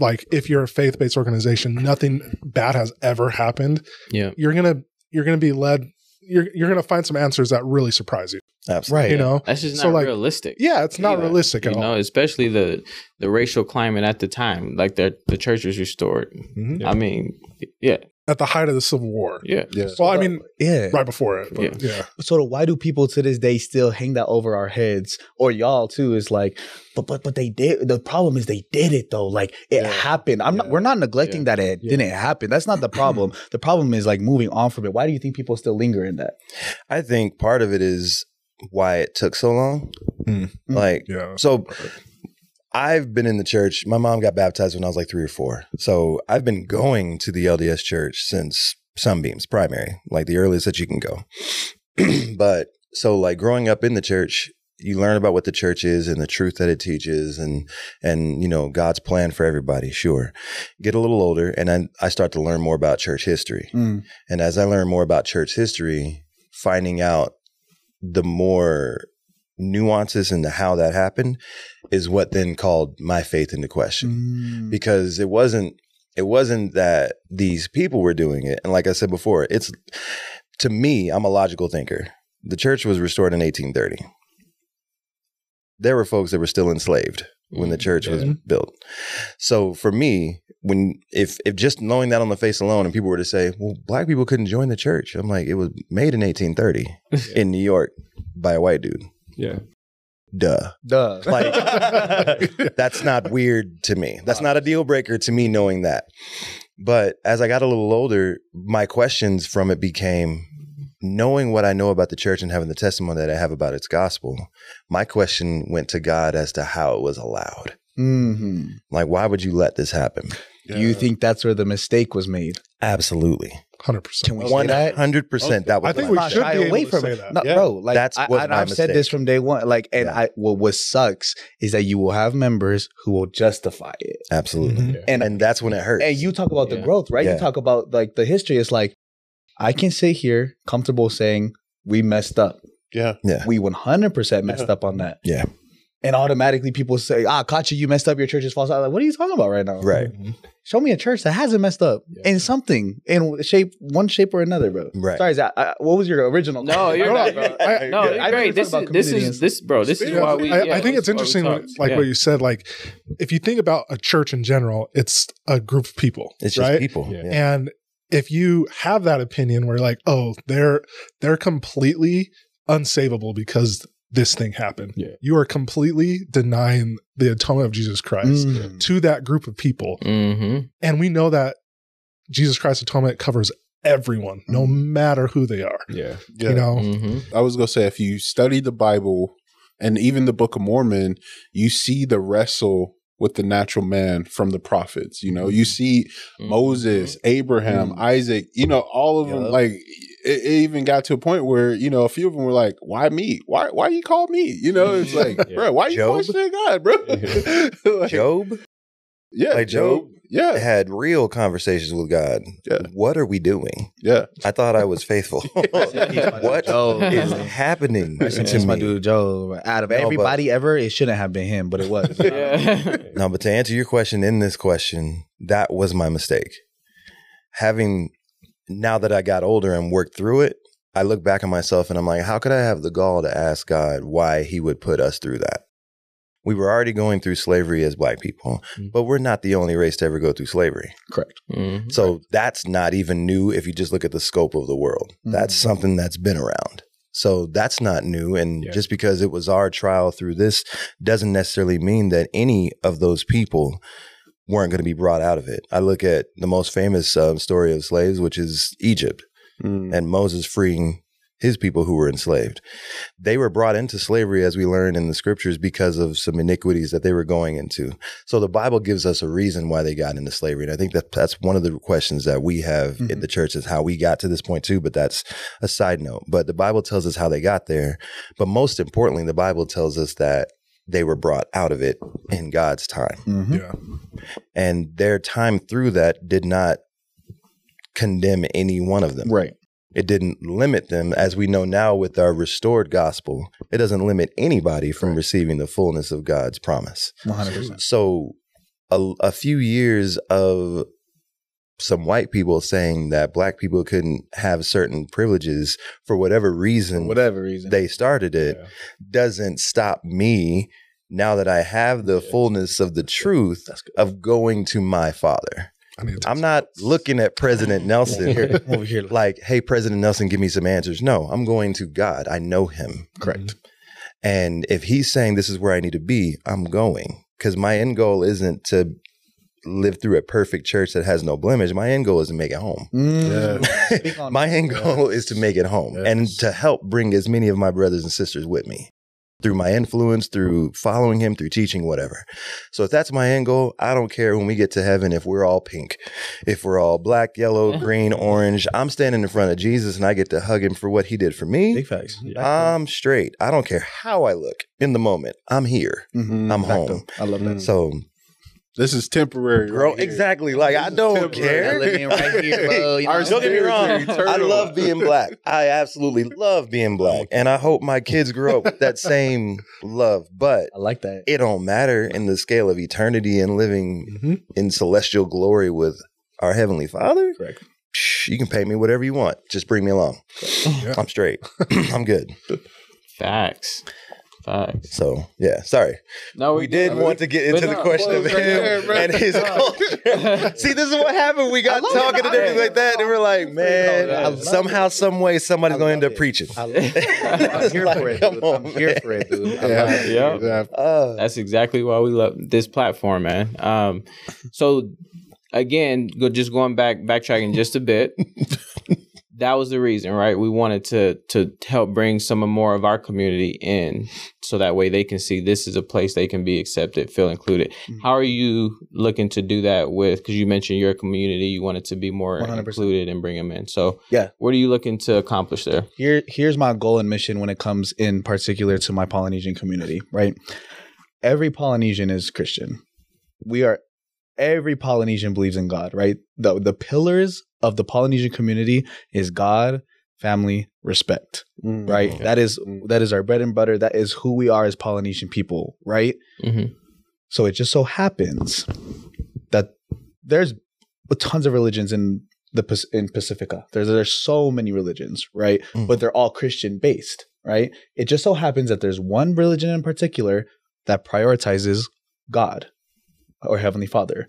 like, if you're a faith-based organization, nothing bad has ever happened. Yeah. You're gonna be led. You're gonna find some answers that really surprise you. Absolutely. Right. You know, That's just So, not like, realistic. yeah, it's not realistic at You know, all. especially the racial climate at the time, like the church was restored. Mhm. I mean, yeah, At the height of the Civil War. yeah. Yeah. Well, I mean, Yeah. right before it. But yeah. So why do people to this day still hang that over our heads, or y'all too? Is like, but they did. The problem is they did it though. Like it happened. We're not neglecting that it didn't happen. That's not the problem. The problem is like moving on from it. Why do you think people still linger in that? I think part of it is why it took so long. Like, Yeah. so I've been in the church. My mom got baptized when I was like 3 or 4. So I've been going to the LDS church since Sunbeams primary, like the earliest that you can go. But so like growing up in the church, you learn about what the church is and the truth that it teaches and you know, God's plan for everybody. Sure. Get a little older and then I start to learn more about church history. And as I learn more about church history, finding out the more nuances into how that happened is what then called my faith into question. Because it wasn't that these people were doing it. And like I said before, it's, to me, I'm a logical thinker. The church was restored in 1830. There were folks that were still enslaved when the church was built. So for me, if just knowing that on the face alone, and people were to say, well, black people couldn't join the church. I'm like, it was made in 1830 in New York by a white dude. Yeah. Duh. Like, that's not weird to me. That's not a deal breaker to me knowing that. But as I got a little older, my questions from it became, knowing what I know about the church and having the testimony that I have about its gospel, my question went to God as to how it was allowed. Like, why would you let this happen? Do you think that's where the mistake was made? Absolutely. 100%. Can we say that? 100%. That was I think my we Not should shy be able away to from say it. that. No, Yeah. bro, like That's was my I've said this mistake. from day one. Like, and what sucks is that you will have members who will justify it. Absolutely. And that's when it hurts. And you talk about the growth, right? Yeah. You talk about like the history. It's like, I can sit here comfortable saying we messed up. Yeah. We 100% messed up on that. Yeah. And automatically people say, Kachi, you messed up. Your church is false. I'm like, what are you talking about right now? Right. Show me a church that hasn't messed up in something, in one shape or another, bro. Right. Sorry, Zach. What was your original? No, you're right, bro. No, I you're great. never thought about This community is why we. I think it's interesting, what you said. Like, if you think about a church in general, it's a group of people. It's just right? people. Yeah. And if you have that opinion where like, oh, they're completely unsavable because this thing happened, you are completely denying the atonement of Jesus Christ to that group of people. And we know that Jesus Christ's atonement covers everyone, no matter who they are. Yeah. You know? I was going to say, if you study the Bible and even the Book of Mormon, you see the wrestle with the natural man from the prophets. You know, you see Moses, Abraham, Isaac, you know, all of them. Like, it even got to a point where, you know, a few of them were like, why me? Why you call me? You know, it's like, bro, why you Job? questioning God, bro? Job? Yeah, Like Job? had real conversations with God. What are we doing? I thought I was faithful. What is happening to me? My dude Joe. Out of everybody ever, it shouldn't have been him, but it was. No, but to answer your question in this question, that was my mistake. Now that I got older and worked through it, I look back at myself and I'm like, how could I have the gall to ask God why he would put us through that? We were already going through slavery as Black people, but we're not the only race to ever go through slavery. Correct. So that's not even new if you just look at the scope of the world. That's something that's been around. So that's not new. And just because it was our trial through this doesn't necessarily mean that any of those people weren't going to be brought out of it. I look at the most famous story of slaves, which is Egypt. And Moses freeing his people who were enslaved. They were brought into slavery, as we learn in the scriptures, because of some iniquities that they were going into. So the Bible gives us a reason why they got into slavery. And I think that's one of the questions that we have in the church, is how we got to this point too, but that's a side note. But the Bible tells us how they got there. But most importantly, the Bible tells us that they were brought out of it in God's time. And their time through that did not condemn any one of them. Right. It didn't limit them, as we know now with our restored gospel. It doesn't limit anybody from receiving the fullness of God's promise. 100%. So a few years of some white people saying that Black people couldn't have certain privileges for whatever reason they started it doesn't stop me, now that I have the fullness of the truth, of going to my Father. I'm not looking at President Nelson over here like, hey, President Nelson, give me some answers. No, I'm going to God. I know him. Correct. And if he's saying this is where I need to be, I'm going. Because my end goal isn't to live through a perfect church that has no blemish. My end goal is to make it home. My end goal is to make it home and to help bring as many of my brothers and sisters with me. Through my influence, through following him, through teaching, whatever. So if that's my end goal, I don't care when we get to heaven if we're all pink, if we're all black, yellow, green, orange. I'm standing in front of Jesus and I get to hug him for what he did for me. Big facts. I'm straight. I don't care how I look in the moment. I'm here. I'm home. I love that. So this is temporary, bro. Exactly. Like, I don't care. Living right here, bro. Don't get me wrong. I love being Black. I absolutely love being Black, and I hope my kids grow up with that same love. But I like that. It don't matter in the scale of eternity and living in celestial glory with our Heavenly Father. Correct. You can pay me whatever you want. Just bring me along. I'm straight. I'm good. Facts. So, yeah, sorry. No, we did want to get into the question of him and his culture. See, this is what happened. We got talking and everything like that, and we're like, man, somehow, some way, somebody's going to end up preaching. I'm here for it, dude. I'm here for it, dude. That's exactly why we love this platform, man. So, again, just backtracking just a bit. That was the reason, right? We wanted to help bring some more of our community in, so that way they can see this is a place they can be accepted, feel included. How are you looking to do that with, because you mentioned your community, you wanted to be more 100%. Included and bring them in. So what are you looking to accomplish there? Here's my goal and mission when it comes in particular to my Polynesian community, right? Every Polynesian is Christian. Every Polynesian believes in God, right? The pillars of the Polynesian community is God, family, respect, right? Okay. That is our bread and butter. That is who we are as Polynesian people, right? So it just so happens that there's tons of religions in Pacifica. There's so many religions, right? But they're all Christian based, right? It just so happens that there's one religion in particular that prioritizes God or Heavenly Father.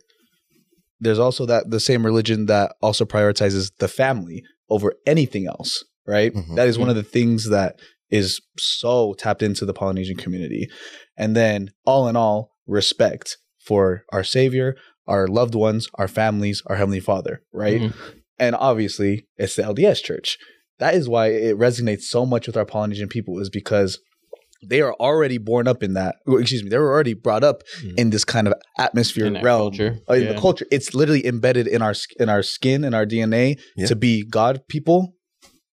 There's also the same religion that also prioritizes the family over anything else, right? That is one of the things that is so tapped into the Polynesian community. And then all in all, respect for our Savior, our loved ones, our families, our Heavenly Father, right? And obviously, it's the LDS Church. That is why it resonates so much with our Polynesian people, is because they are already born up in that. They were already brought up in this kind of atmosphere, in realm, culture. In the culture. It's literally embedded in our skin, in our DNA, to be God people,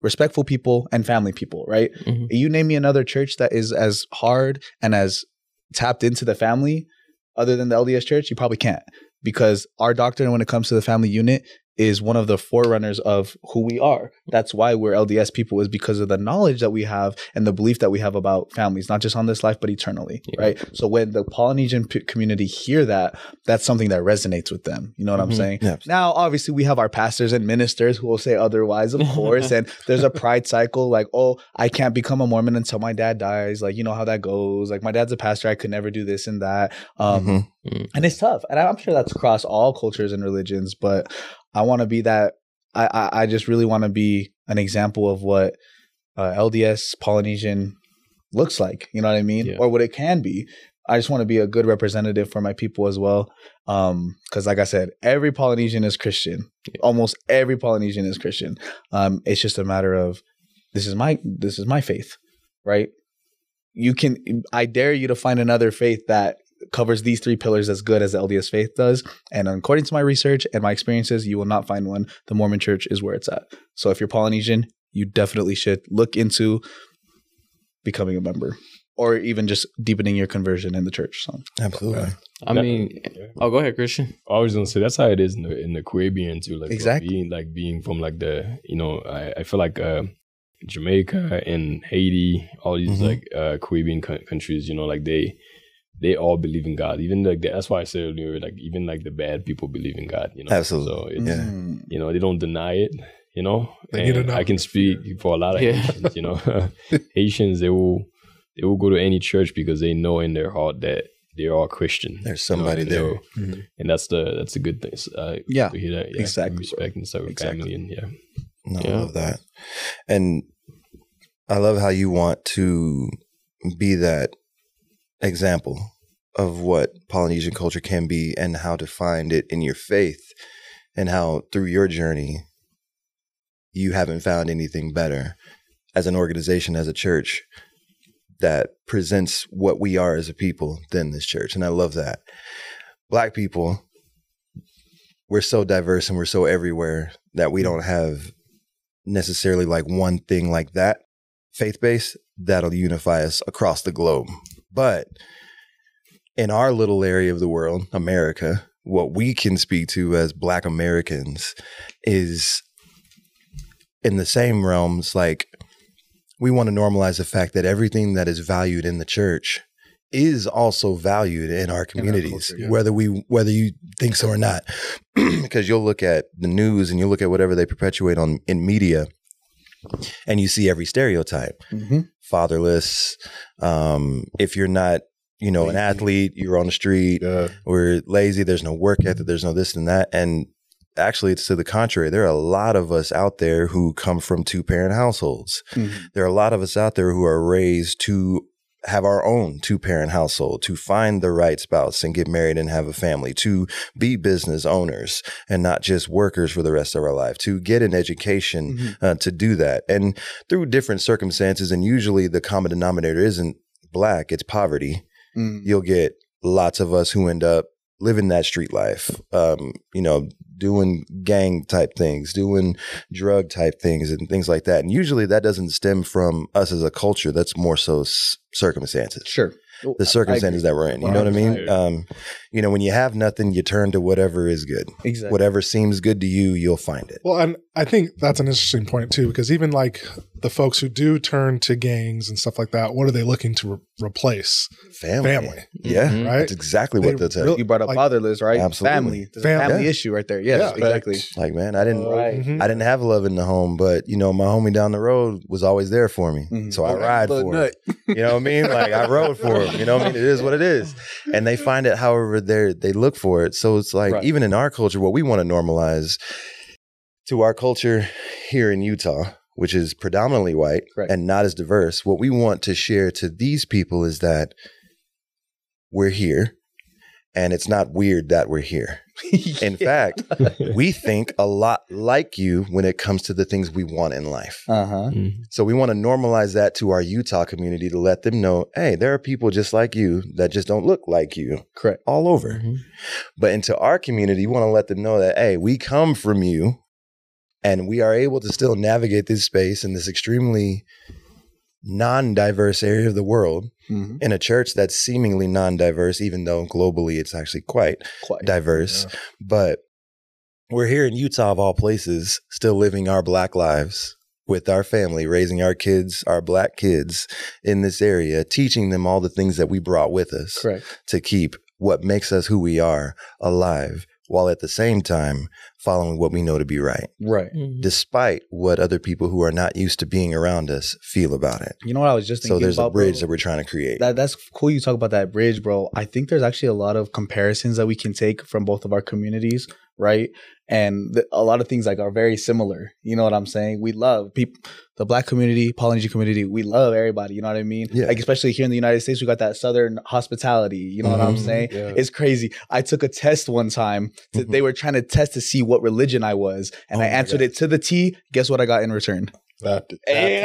respectful people, and family people. Right? You name me another church that is as hard and as tapped into the family, other than the LDS Church, you probably can't. because our doctrine when it comes to the family unit is one of the forerunners of who we are. That's why we're LDS people, is because of the knowledge that we have and the belief that we have about families, not just on this life, but eternally, right? So when the Polynesian community hear that, that's something that resonates with them. You know what I'm saying? Yeah. Now, obviously, we have our pastors and ministers who will say otherwise, of course, and there's a pride cycle like, oh, I can't become a Mormon until my dad dies. Like, you know how that goes. Like, my dad's a pastor. I could never do this and that. And it's tough. And I'm sure that's across all cultures and religions, but I want to be that. I just really want to be an example of what LDS Polynesian looks like. You know what I mean? Yeah. Or what it can be. I just want to be a good representative for my people as well. Because like I said, every Polynesian is Christian. Yeah. Almost every Polynesian is Christian. It's just a matter of this is my faith, right? I dare you to find another faith that covers these three pillars as good as the LDS faith does. And according to my research and my experiences, you will not find one. The Mormon Church is where it's at. So if you're Polynesian, you definitely should look into becoming a member or even just deepening your conversion in the church. So absolutely. I mean, go ahead, Christian. I was going to say that's how it is in the Caribbean too. Like exactly. Being from like the, I feel like Jamaica and Haiti, all these like Caribbean countries, like they all believe in God. Even like that's why I said earlier, like even like the bad people believe in God. Absolutely. So it's, they don't deny it. And I can speak for a lot of Haitians. Haitians, they will go to any church because they know in their heart that they're all Christian. There's somebody there, and that's a good thing. So, yeah, to hear that, exactly. Respect and stuff with family, and I love that, and I love how you want to be that example of what Polynesian culture can be and how to find it in your faith, and how through your journey you haven't found anything better as an organization, as a church, that presents what we are as a people than this church. And I love that. Black people, we're so diverse and we're so everywhere that we don't have necessarily like one thing like that, faith-based, that'll unify us across the globe. But in our little area of the world, America, what we can speak to as Black Americans is in the same realms. Like, we want to normalize the fact that everything that is valued in the church is also valued in our communities, whether you think so or not. Because you'll look at the news and you'll look at whatever they perpetuate in media, and you see every stereotype. Fatherless, if you're not, an athlete, you're on the street, we're lazy, there's no work ethic, there's no this and that. And actually, it's to the contrary. There are a lot of us out there who come from 2-parent households. There are a lot of us out there who are raised to have our own 2-parent household, to find the right spouse and get married and have a family, to be business owners and not just workers for the rest of our life, to get an education, to do that. And through different circumstances, and usually the common denominator isn't Black, it's poverty. You'll get lots of us who end up living that street life, doing gang type things, doing drug type things and things like that. And usually that doesn't stem from us as a culture. That's more so circumstances. Sure. The circumstances that we're in. You know what I mean? When you have nothing, you turn to whatever is good. Exactly. Whatever seems good to you, you'll find it. Well, and I think that's an interesting point too, because even like the folks who do turn to gangs and stuff like that, what are they looking to replace? Family. Yeah. Right? That's exactly what they'll tell you. You brought up fatherless, right? Absolutely. Family. There's a family issue right there. Yes, exactly. Like, man, I didn't have love in the home, but my homie down the road was always there for me. So I ride for him. You know what I mean? Like, I rode for him. You know what I mean? It is what it is. And they find it however they look for it. So it's like, even in our culture, what we want to normalize to our culture here in Utah, which is predominantly white and not as diverse, what we want to share to these people is that we're here. And it's not weird that we're here. In fact, we think a lot like you when it comes to the things we want in life. So we want to normalize that to our Utah community to let them know, hey, there are people just like you that just don't look like you. Correct. All over. But into our community, you want to let them know that, hey, we come from you and we are able to still navigate this space in this extremely non-diverse area of the world in a church that's seemingly non-diverse, even though globally it's actually quite diverse. Yeah. But we're here in Utah, of all places, still living our Black lives with our family, raising our kids, our Black kids in this area, teaching them all the things that we brought with us to keep what makes us who we are alive, while at the same time following what we know to be right. Right. Despite what other people who are not used to being around us feel about it. You know what I was just thinking about? So there's a bridge that we're trying to create. That's cool you talk about that bridge, bro. I think there's actually a lot of comparisons that we can take from both of our communities, right? And a lot of things like are very similar. You know what I'm saying? We love people, the Black community, Polynesian community. We love everybody. You know what I mean? Yeah. Like especially here in the United States, we got that Southern hospitality. You know what I'm saying? Yeah. It's crazy. I took a test one time. They were trying to test to see what religion I was, and I answered it to the T. Guess what I got in return? Baptist. They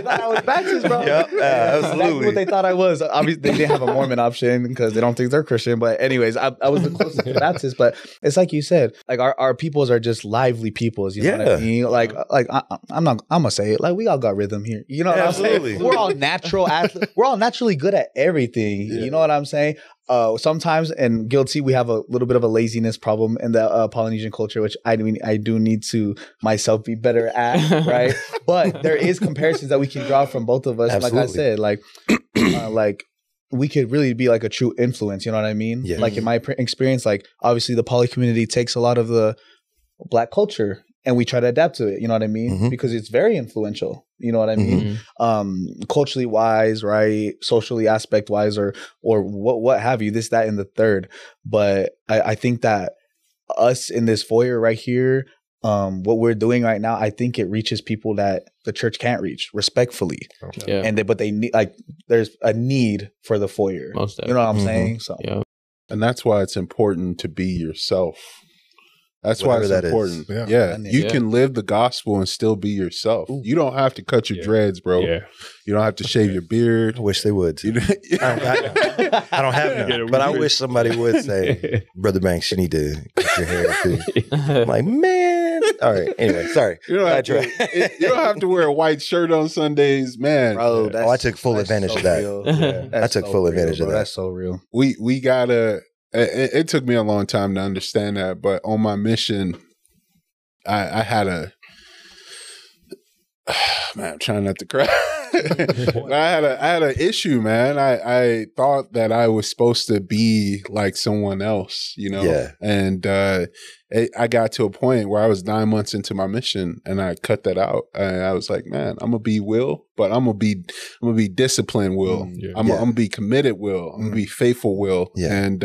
thought I was Baptist, bro. Yep, absolutely. That's what they thought I was. Obviously, they didn't have a Mormon option because they don't think they're Christian. But anyways, I was the closest to Baptist. But it's like you said, like our peoples are just lively peoples. You know what I mean? Like I'm gonna say it. Like we all got rhythm here. You know what I'm saying? We're all natural athletes. We're all naturally good at everything. Yeah. You know what I'm saying? Sometimes, and guilty, we have a little bit of a laziness problem in the Polynesian culture, which I mean, I do need to myself be better at, right? But there is comparisons that we can draw from both of us. Absolutely. Like I said, like we could really be like a true influence. You know what I mean? Yeah. Like in my experience, like obviously the poly community takes a lot of the Black culture and we try to adapt to it. You know what I mean? Because it's very influential. You know what I mean? Culturally wise, right? Socially aspect wise, or what have you, this, that, and the third. But I think that us in this foyer right here, what we're doing right now, I think it reaches people that the church can't reach respectfully. Yeah. And but they need, like, there's a need for the foyer. Most definitely. You know what I'm saying? So, yeah. And that's why it's important to be yourself. That's whatever why it's important. Yeah. You can live the gospel and still be yourself. Ooh. You don't have to cut your dreads, bro. Yeah. You don't have to shave your beard. I wish they would. I don't have none. But I wish somebody would say, Brother Banks, you need to cut your hair too. I'm like, man. All right. Anyway, sorry. You don't have to wear a white shirt on Sundays, man. Bro, I took full advantage of that. Yeah. I took full advantage of that. That's so real. We gotta. It took me a long time to understand that, but on my mission, I had a man. I'm trying not to cry. I had an issue, man. I thought that I was supposed to be like someone else, you know. Yeah. And I got to a point where I was 9 months into my mission, and I cut that out. And I was like, man, I'm gonna be Will, but I'm gonna be disciplined Will. I'm gonna be committed Will. I'm gonna be faithful Will. Yeah. And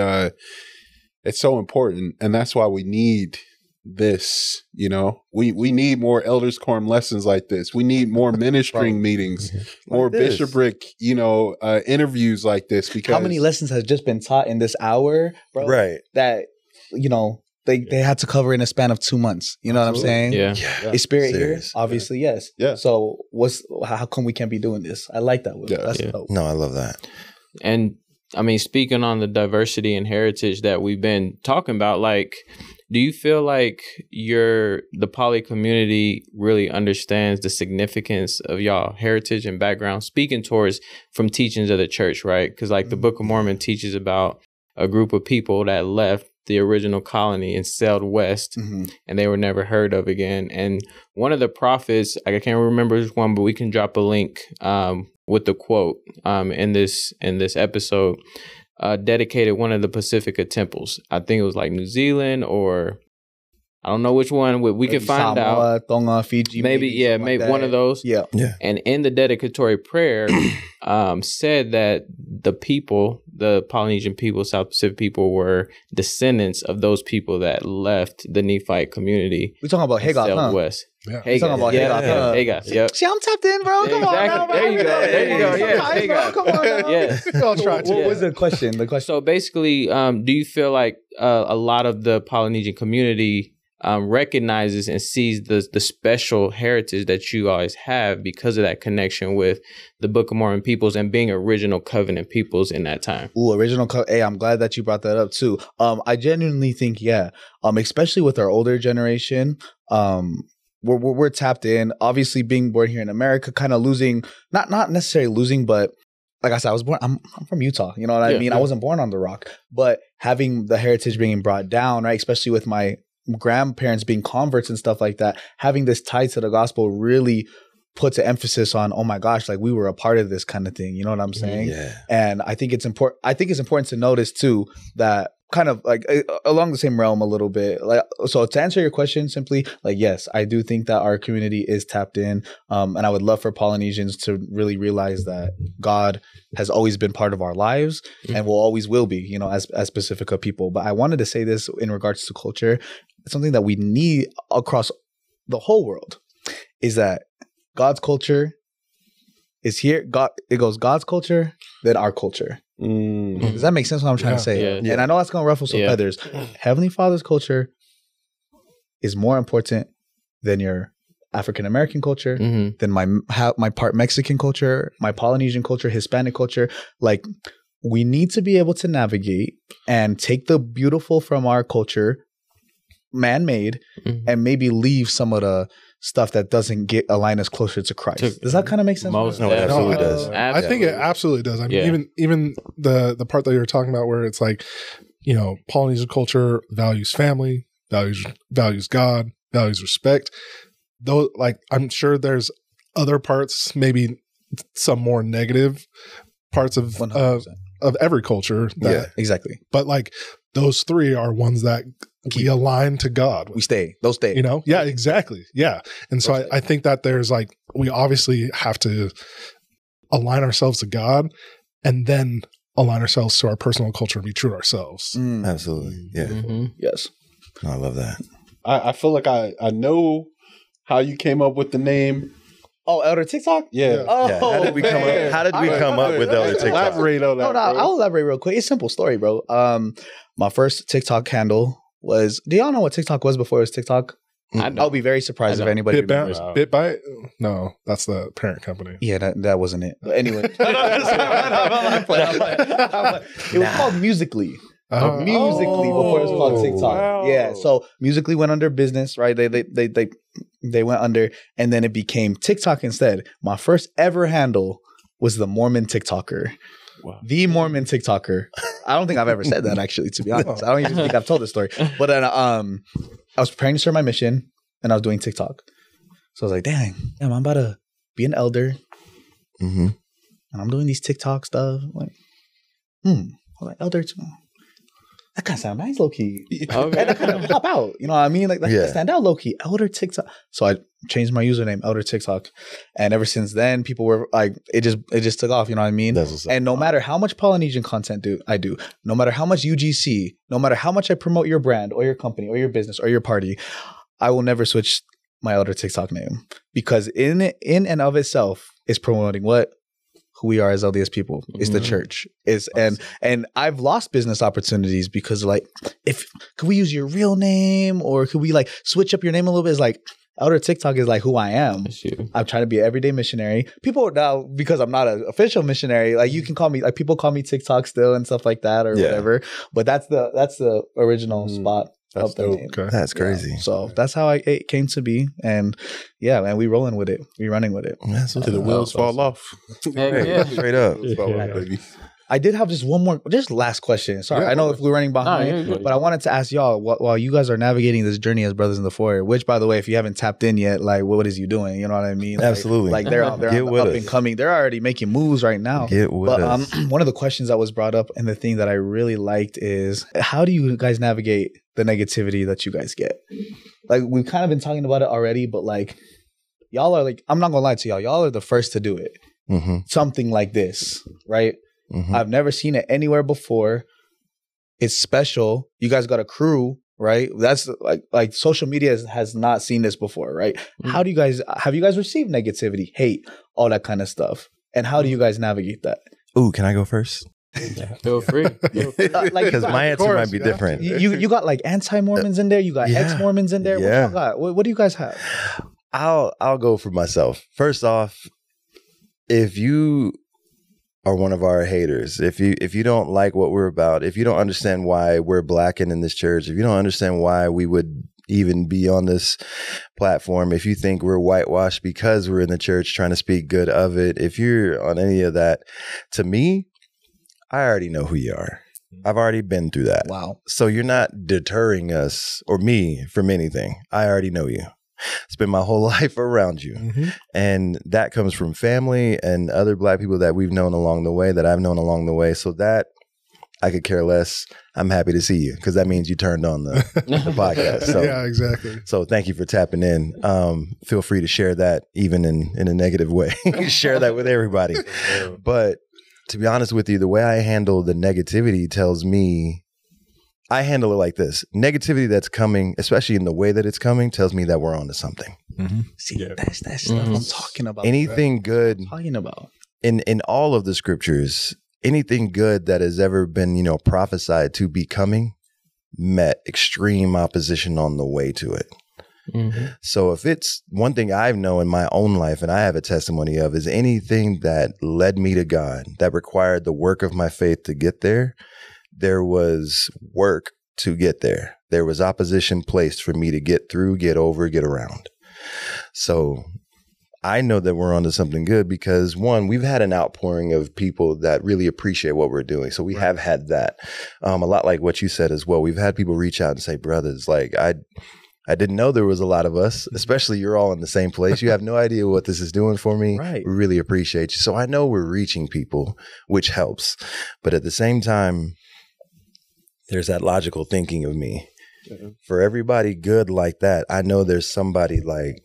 it's so important, and that's why we need this, you know. We need more elders quorum lessons like this. We need more ministering meetings, more bishopric, you know, interviews like this. Because how many lessons has just been taught in this hour, bro? Right. That, you know, they had to cover in a span of 2 months. You know what I'm saying? Yeah. Is Spirit here? Obviously, yes. Yeah. So how come we can't be doing this? I like that. That's dope. No, I love that. And I mean, speaking on the diversity and heritage that we've been talking about, like, do you feel like the poly community really understands the significance of y'all heritage and background, speaking towards from teachings of the church, right? Because like the Book of Mormon teaches about a group of people that left the original colony and sailed west, and they were never heard of again. And one of the prophets, I can't remember which one, but we can drop a link with the quote in this episode. Dedicated one of the Pacifica temples. I think it was like New Zealand, or I don't know which one. We can find Samoa, out. Tonga, Fiji. Maybe like one of those. Yeah. And in the dedicatory prayer, said that the people, the Polynesian people, South Pacific people, were descendants of those people that left the Nephite community. We're talking about Hagar, huh? West. Yeah. We're talking about Hagar. Hagar. Yep. See, I'm tapped in, bro. Come on now, bro. There you go. Yeah, Hagar. Come on now. Yes. What was the question? So basically, do you feel like a lot of the Polynesian community recognizes and sees the special heritage that you guys have because of that connection with the Book of Mormon peoples and being original covenant peoples in that time? Ooh, Hey, I'm glad that you brought that up too. I genuinely think, especially with our older generation, we're tapped in. Obviously, being born here in America, kind of losing, not necessarily losing, but like I said, I'm from Utah. You know what I mean? Yeah. I wasn't born on the rock, but having the heritage being brought down, right? Especially with my grandparents being converts and stuff like that, having this tie to the gospel really puts an emphasis on, oh my gosh, like we were a part of this kind of thing. You know what I'm saying? Yeah. And I think it's important. I think it's important to notice too that kind of like along the same realm a little bit. Like, so to answer your question simply, like, yes, I do think that our community is tapped in. And I would love for Polynesians to really realize that God has always been part of our lives and will always will be, you know, as Pacifica people. But I wanted to say this in regards to culture. It's something that we need across the whole world is that God's culture is here. It goes God's culture, then our culture. Does that make sense what I'm trying to say? Yeah. And I know that's going to ruffle some feathers. Heavenly Father's culture is more important than your African American culture, than my part Mexican culture, my Polynesian culture, Hispanic culture. Like, we need to be able to navigate and take the beautiful from our culture, man-made, and maybe leave some of the stuff that doesn't align us closer to Christ. Does that kind of make sense? No, it absolutely does. I think it absolutely does. I mean, even the part that you were talking about where it's like, you know, Polynesian culture values family, values God, values respect. Though, like, I'm sure there's other parts, maybe some more negative parts of every culture. Exactly. But like those three are ones that we align to God. Those stay. You know? Yeah, exactly. Yeah. And so I think that there's like, we obviously have to align ourselves to God and then align ourselves to our personal culture and be true to ourselves. Absolutely. Yeah. Yes. I love that. I feel like I know how you came up with the name. Oh, Elder TikTok? Yeah. Oh, yeah. How did we come up with Elder TikTok? Elaborate on that. No, I'll elaborate real quick. It's a simple story, bro. My first TikTok handle was, do y'all know what TikTok was before it was TikTok? I'll be very surprised if anybody remembers. BitBite? No, that's the parent company. Yeah, that wasn't it. But anyway. It was called Musically. Musically before it was called TikTok. Wow. Yeah, so Musically went under business, right? They went under, and then it became TikTok instead. My first ever handle was the Mormon TikToker. Wow. The Mormon TikToker. I don't think I've ever said that, actually, to be honest. I don't even think I've told this story. But then I was preparing to serve my mission, and I was doing TikTok. So I was like, damn, I'm about to be an elder. And I'm doing these TikTok stuff. I'm like, I'm like, elder, that kind of sound nice, low-key. Okay. That kind of pop out. You know what I mean? Like, that stand out low-key. Elder TikTok. So I changed my username, Elder TikTok. And ever since then, people were like, it just took off. You know what I mean? And no matter how much Polynesian content I do, no matter how much UGC, no matter how much I promote your brand or your company or your business or your party, I will never switch my Elder TikTok name. Because in and of itself is promoting what? Who we are as LDS people. It's the church. And I've lost business opportunities because, like, could we use your real name, or could we like switch up your name a little bit? It's like Elder TikTok is like who I am. I'm trying to be an everyday missionary. People now, because I'm not an official missionary, like you can call me, like people call me TikTok still and stuff like that or whatever. But that's the original spot. That's dope. Okay. That's crazy. So that's how it came to be, and man, we rolling with it. We running with it. Till the wheels fall off. Straight up. I did have just last question. Sorry, I know if we're running behind, but I wanted to ask y'all while you guys are navigating this journey as brothers in the foyer. Which, by the way, if you haven't tapped in yet, like, what is you doing? You know what I mean? Like, absolutely. Like they're up and coming. They're already making moves right now. Get with us. One of the questions that was brought up and the thing that I really liked is, how do you guys navigate the negativity that you guys get? Like, we've kind of been talking about it already, but like, y'all are like, I'm not gonna lie to y'all. Y'all are the first to do it. Something like this, right? I've never seen it anywhere before. It's special. You guys got a crew, right? That's like social media has not seen this before, right? Have you guys received negativity, hate, all that kind of stuff? And how do you guys navigate that? Ooh, can I go first? Feel free. Because my answer might be different. You got like anti-Mormons in there. You got ex-Mormons in there. What y'all got? What do you guys have? I'll go for myself. First off, if you are one of our haters, if you don't like what we're about, if you don't understand why we're blackened in this church, if you don't understand why we would, even be on this platform, if you think we're whitewashed because we're in the church trying to speak good of it, if you're on any of that, to me, I already know who you are. I've already been through that. Wow. So you're not deterring us or me from anything. I already know you. Spent my whole life around you. Mm-hmm. And that comes from family and other Black people that we've known along the way, that I've known along the way. So that I could care less. I'm happy to see you because that means you turned on the podcast. So, yeah, exactly. So thank you for tapping in. Feel free to share that even in a negative way. Share that with everybody. But to be honest with you, the way I handle the negativity tells me, I handle it like this. Negativity that's coming, especially in the way that it's coming, tells me that we're onto something. Mm-hmm. See, that's stuff I'm talking about. Anything good talking about in all of the scriptures, anything good that has ever been, prophesied to be coming, met extreme opposition on the way to it. Mm-hmm. So if it's one thing I've known in my own life and I have a testimony of is anything that led me to God, that required the work of my faith to get there, there was work to get there. There was opposition placed for me to get through, get over, get around. So I know that we're onto something good because, one, we've had an outpouring of people that really appreciate what we're doing. So we have had that. A lot like what you said as well. We've had people reach out and say, brothers, like I didn't know there was a lot of us, especially you're all in the same place. You have no idea what this is doing for me. Right. We really appreciate you. So I know we're reaching people, which helps. But at the same time, there's that logical thinking of me. For everybody good like that, I know there's somebody like,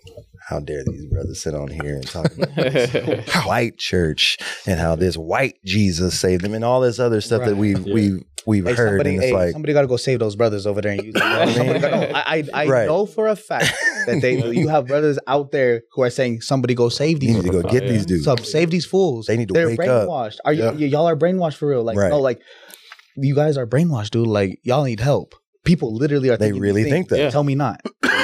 how dare these brothers sit on here and talk about this white church and how this white Jesus saved them and all this other stuff that we've heard. Somebody, and it's like, somebody got to go save those brothers over there and use them. I Right. know for a fact that you have brothers out there who are saying somebody go save these. you need to go get these dudes. So save these fools. They need to They're wake brainwashed. up. Y'all are brainwashed for real? Like no, like you guys are brainwashed, dude. Like y'all need help. People literally are. They really think that. Yeah. Tell me not.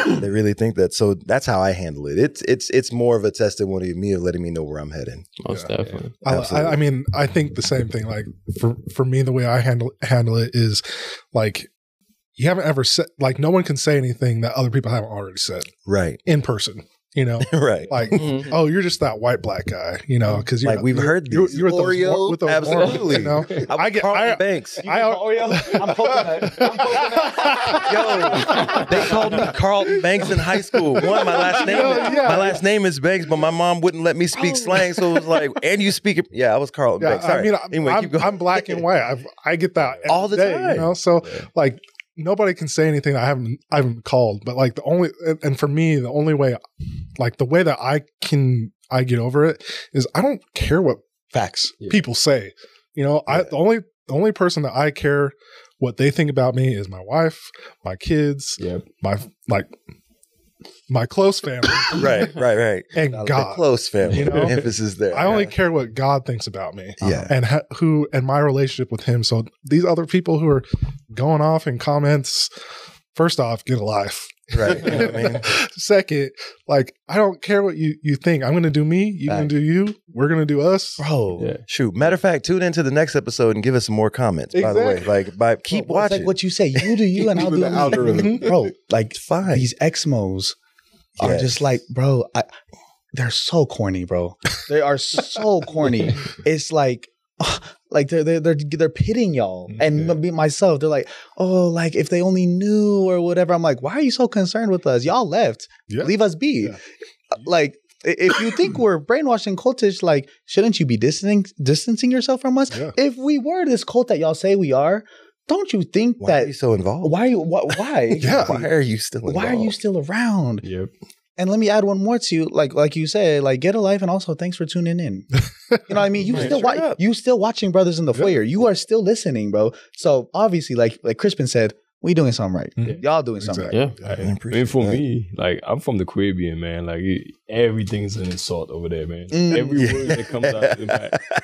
They really think that. So that's how I handle it. It's more of a testimony of me of letting me know where I'm heading. Most definitely. I mean, I think the same thing. Like for me, the way I handle it is like you haven't ever said, like no one can say anything that other people haven't already said. Right. In person. Right. Like, oh, you're just that white black guy, because like we've heard these. You're Oreo, with those absolutely. I get Carlton Banks. I'm coconut. Yo, they called me Carlton Banks in high school. My last name is Banks, but my mom wouldn't let me speak slang, so it was like, and you speak it. Yeah, I was Carlton Banks. Sorry. I'm black and white. I get that all the time. So like. Nobody can say anything that I haven't called, but like for me, the only way, like the way that I get over it is I don't care what facts people say. The only person that I care what they think about me is my wife, my kids, my close family. Right. And God. The close family. Emphasis there. I only care what God thinks about me. Yeah. And my relationship with him. So these other people who are going off in comments, first off, get a life. Right. You know what I mean? Second, like, I don't care what you think. I'm going to do me. You're going to do you. We're going to do us. Bro, shoot. Matter of fact, tune into the next episode and give us some more comments, by the way. Keep watching. It's like what you say. You do you and I'll do the algorithm. Bro, like, fine. These Exmos are just like, bro, they're so corny, bro. They are so corny. It's like they're pitting y'all and myself. They're like, oh, like if they only knew or whatever. I'm like, why are you so concerned with us? Y'all left. Yeah. Leave us be. Yeah. Like, if you think we're brainwashed and cultish, like, shouldn't you be distancing yourself from us? Yeah. If we were this cult that y'all say we are, don't you think why are you so involved? Why? Yeah. Why are you still involved? Why are you still around? Yep. And let me add one more to you, like you said, like get a life, and also thanks for tuning in. You know what I mean? You still watching Brothers in the Foyer. You are still listening, bro. So obviously, like Crispin said, we doing something right. Mm-hmm. Y'all doing something right. Yeah. I mean, for me, like I'm from the Caribbean, man. Like everything's an insult over there, man. Every word that comes out,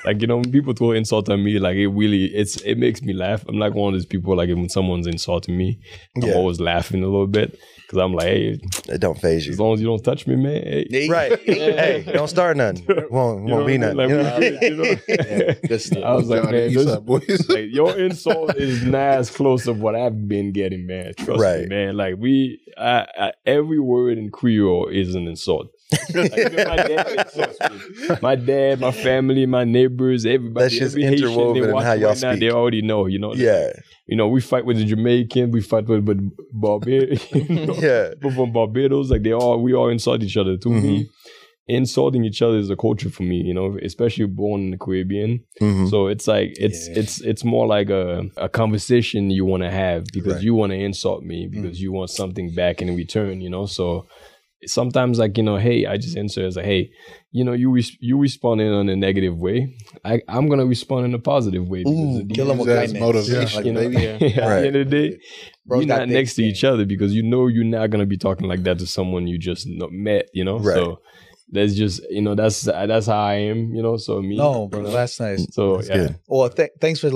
like when people throw insult on me, like it makes me laugh. I'm like one of those people, like when someone's insulting me, I'm always laughing a little bit. Because I'm like, hey, it don't phase you. As long as you don't touch me, man. Hey. Right. Hey, don't start nothing. Won't be nothing. Like, I was like, man, like, your insult is not as close of what I've been didn't get him, man. Trust me, man. Like every word in Creole is an insult. Like, even my dad insults me. My dad, my family, my neighbors, everybody. That's just interwoven in how y'all speak. They already know, you know. We fight with the Jamaican, we fight with Barbados. People from Barbados, like we all insult each other. To me, insulting each other is a culture for me, you know, especially born in the Caribbean. So it's like it's more like a conversation you want to have because you want to insult me because you want something back in return, you know. So sometimes, like, you know, hey, I just answer as like, hey, you know, you respond in a negative way. I'm gonna respond in a positive way because kill them with kindness. Motivation, you know, at the end of the day, we're not next to each other because you know you're not gonna be talking like that to someone you just met, you know. So that's just, you know, that's how I am, you know. So me, no, bro, that's nice. So that's good. Well, thanks for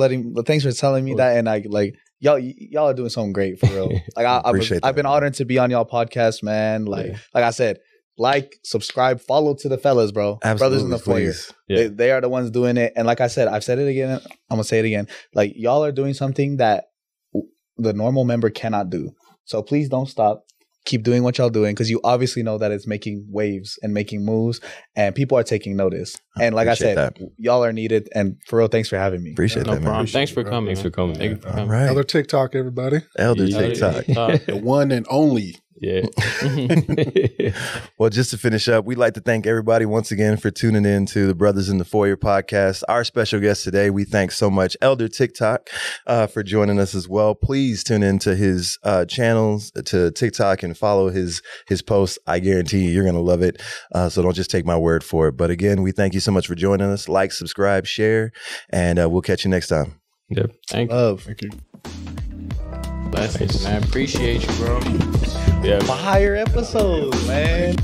telling me that, and I like y'all are doing something great for real. Like I've been honored to be on y'all podcast, man. Like I said, subscribe, follow to the fellas, bro. Absolutely, Brothers in the Foyer. They are the ones doing it, and like I said, I've said it again. I'm gonna say it again. Like y'all are doing something that the normal member cannot do. So please don't stop. Keep doing what y'all doing because you obviously know that it's making waves and making moves and people are taking notice. And like I said, y'all are needed. And for real, thanks for having me. Appreciate that, man. Thanks for coming. Thanks for coming. Thank you for coming. Right. Elder TikTok, everybody. Elder TikTok. The one and only. Yeah. Well, just to finish up, we'd like to thank everybody once again for tuning in to the Brothers in the Foyer podcast. Our special guest today, we thank so much Elder TikTok for joining us as well. Please tune into his channels to TikTok and follow his posts. I guarantee you're going to love it. So don't just take my word for it. But again, we thank you so much for joining us. Like, subscribe, share, and we'll catch you next time. Yep. Thank you. Blessings, man. Appreciate you, bro. Fire episode, man.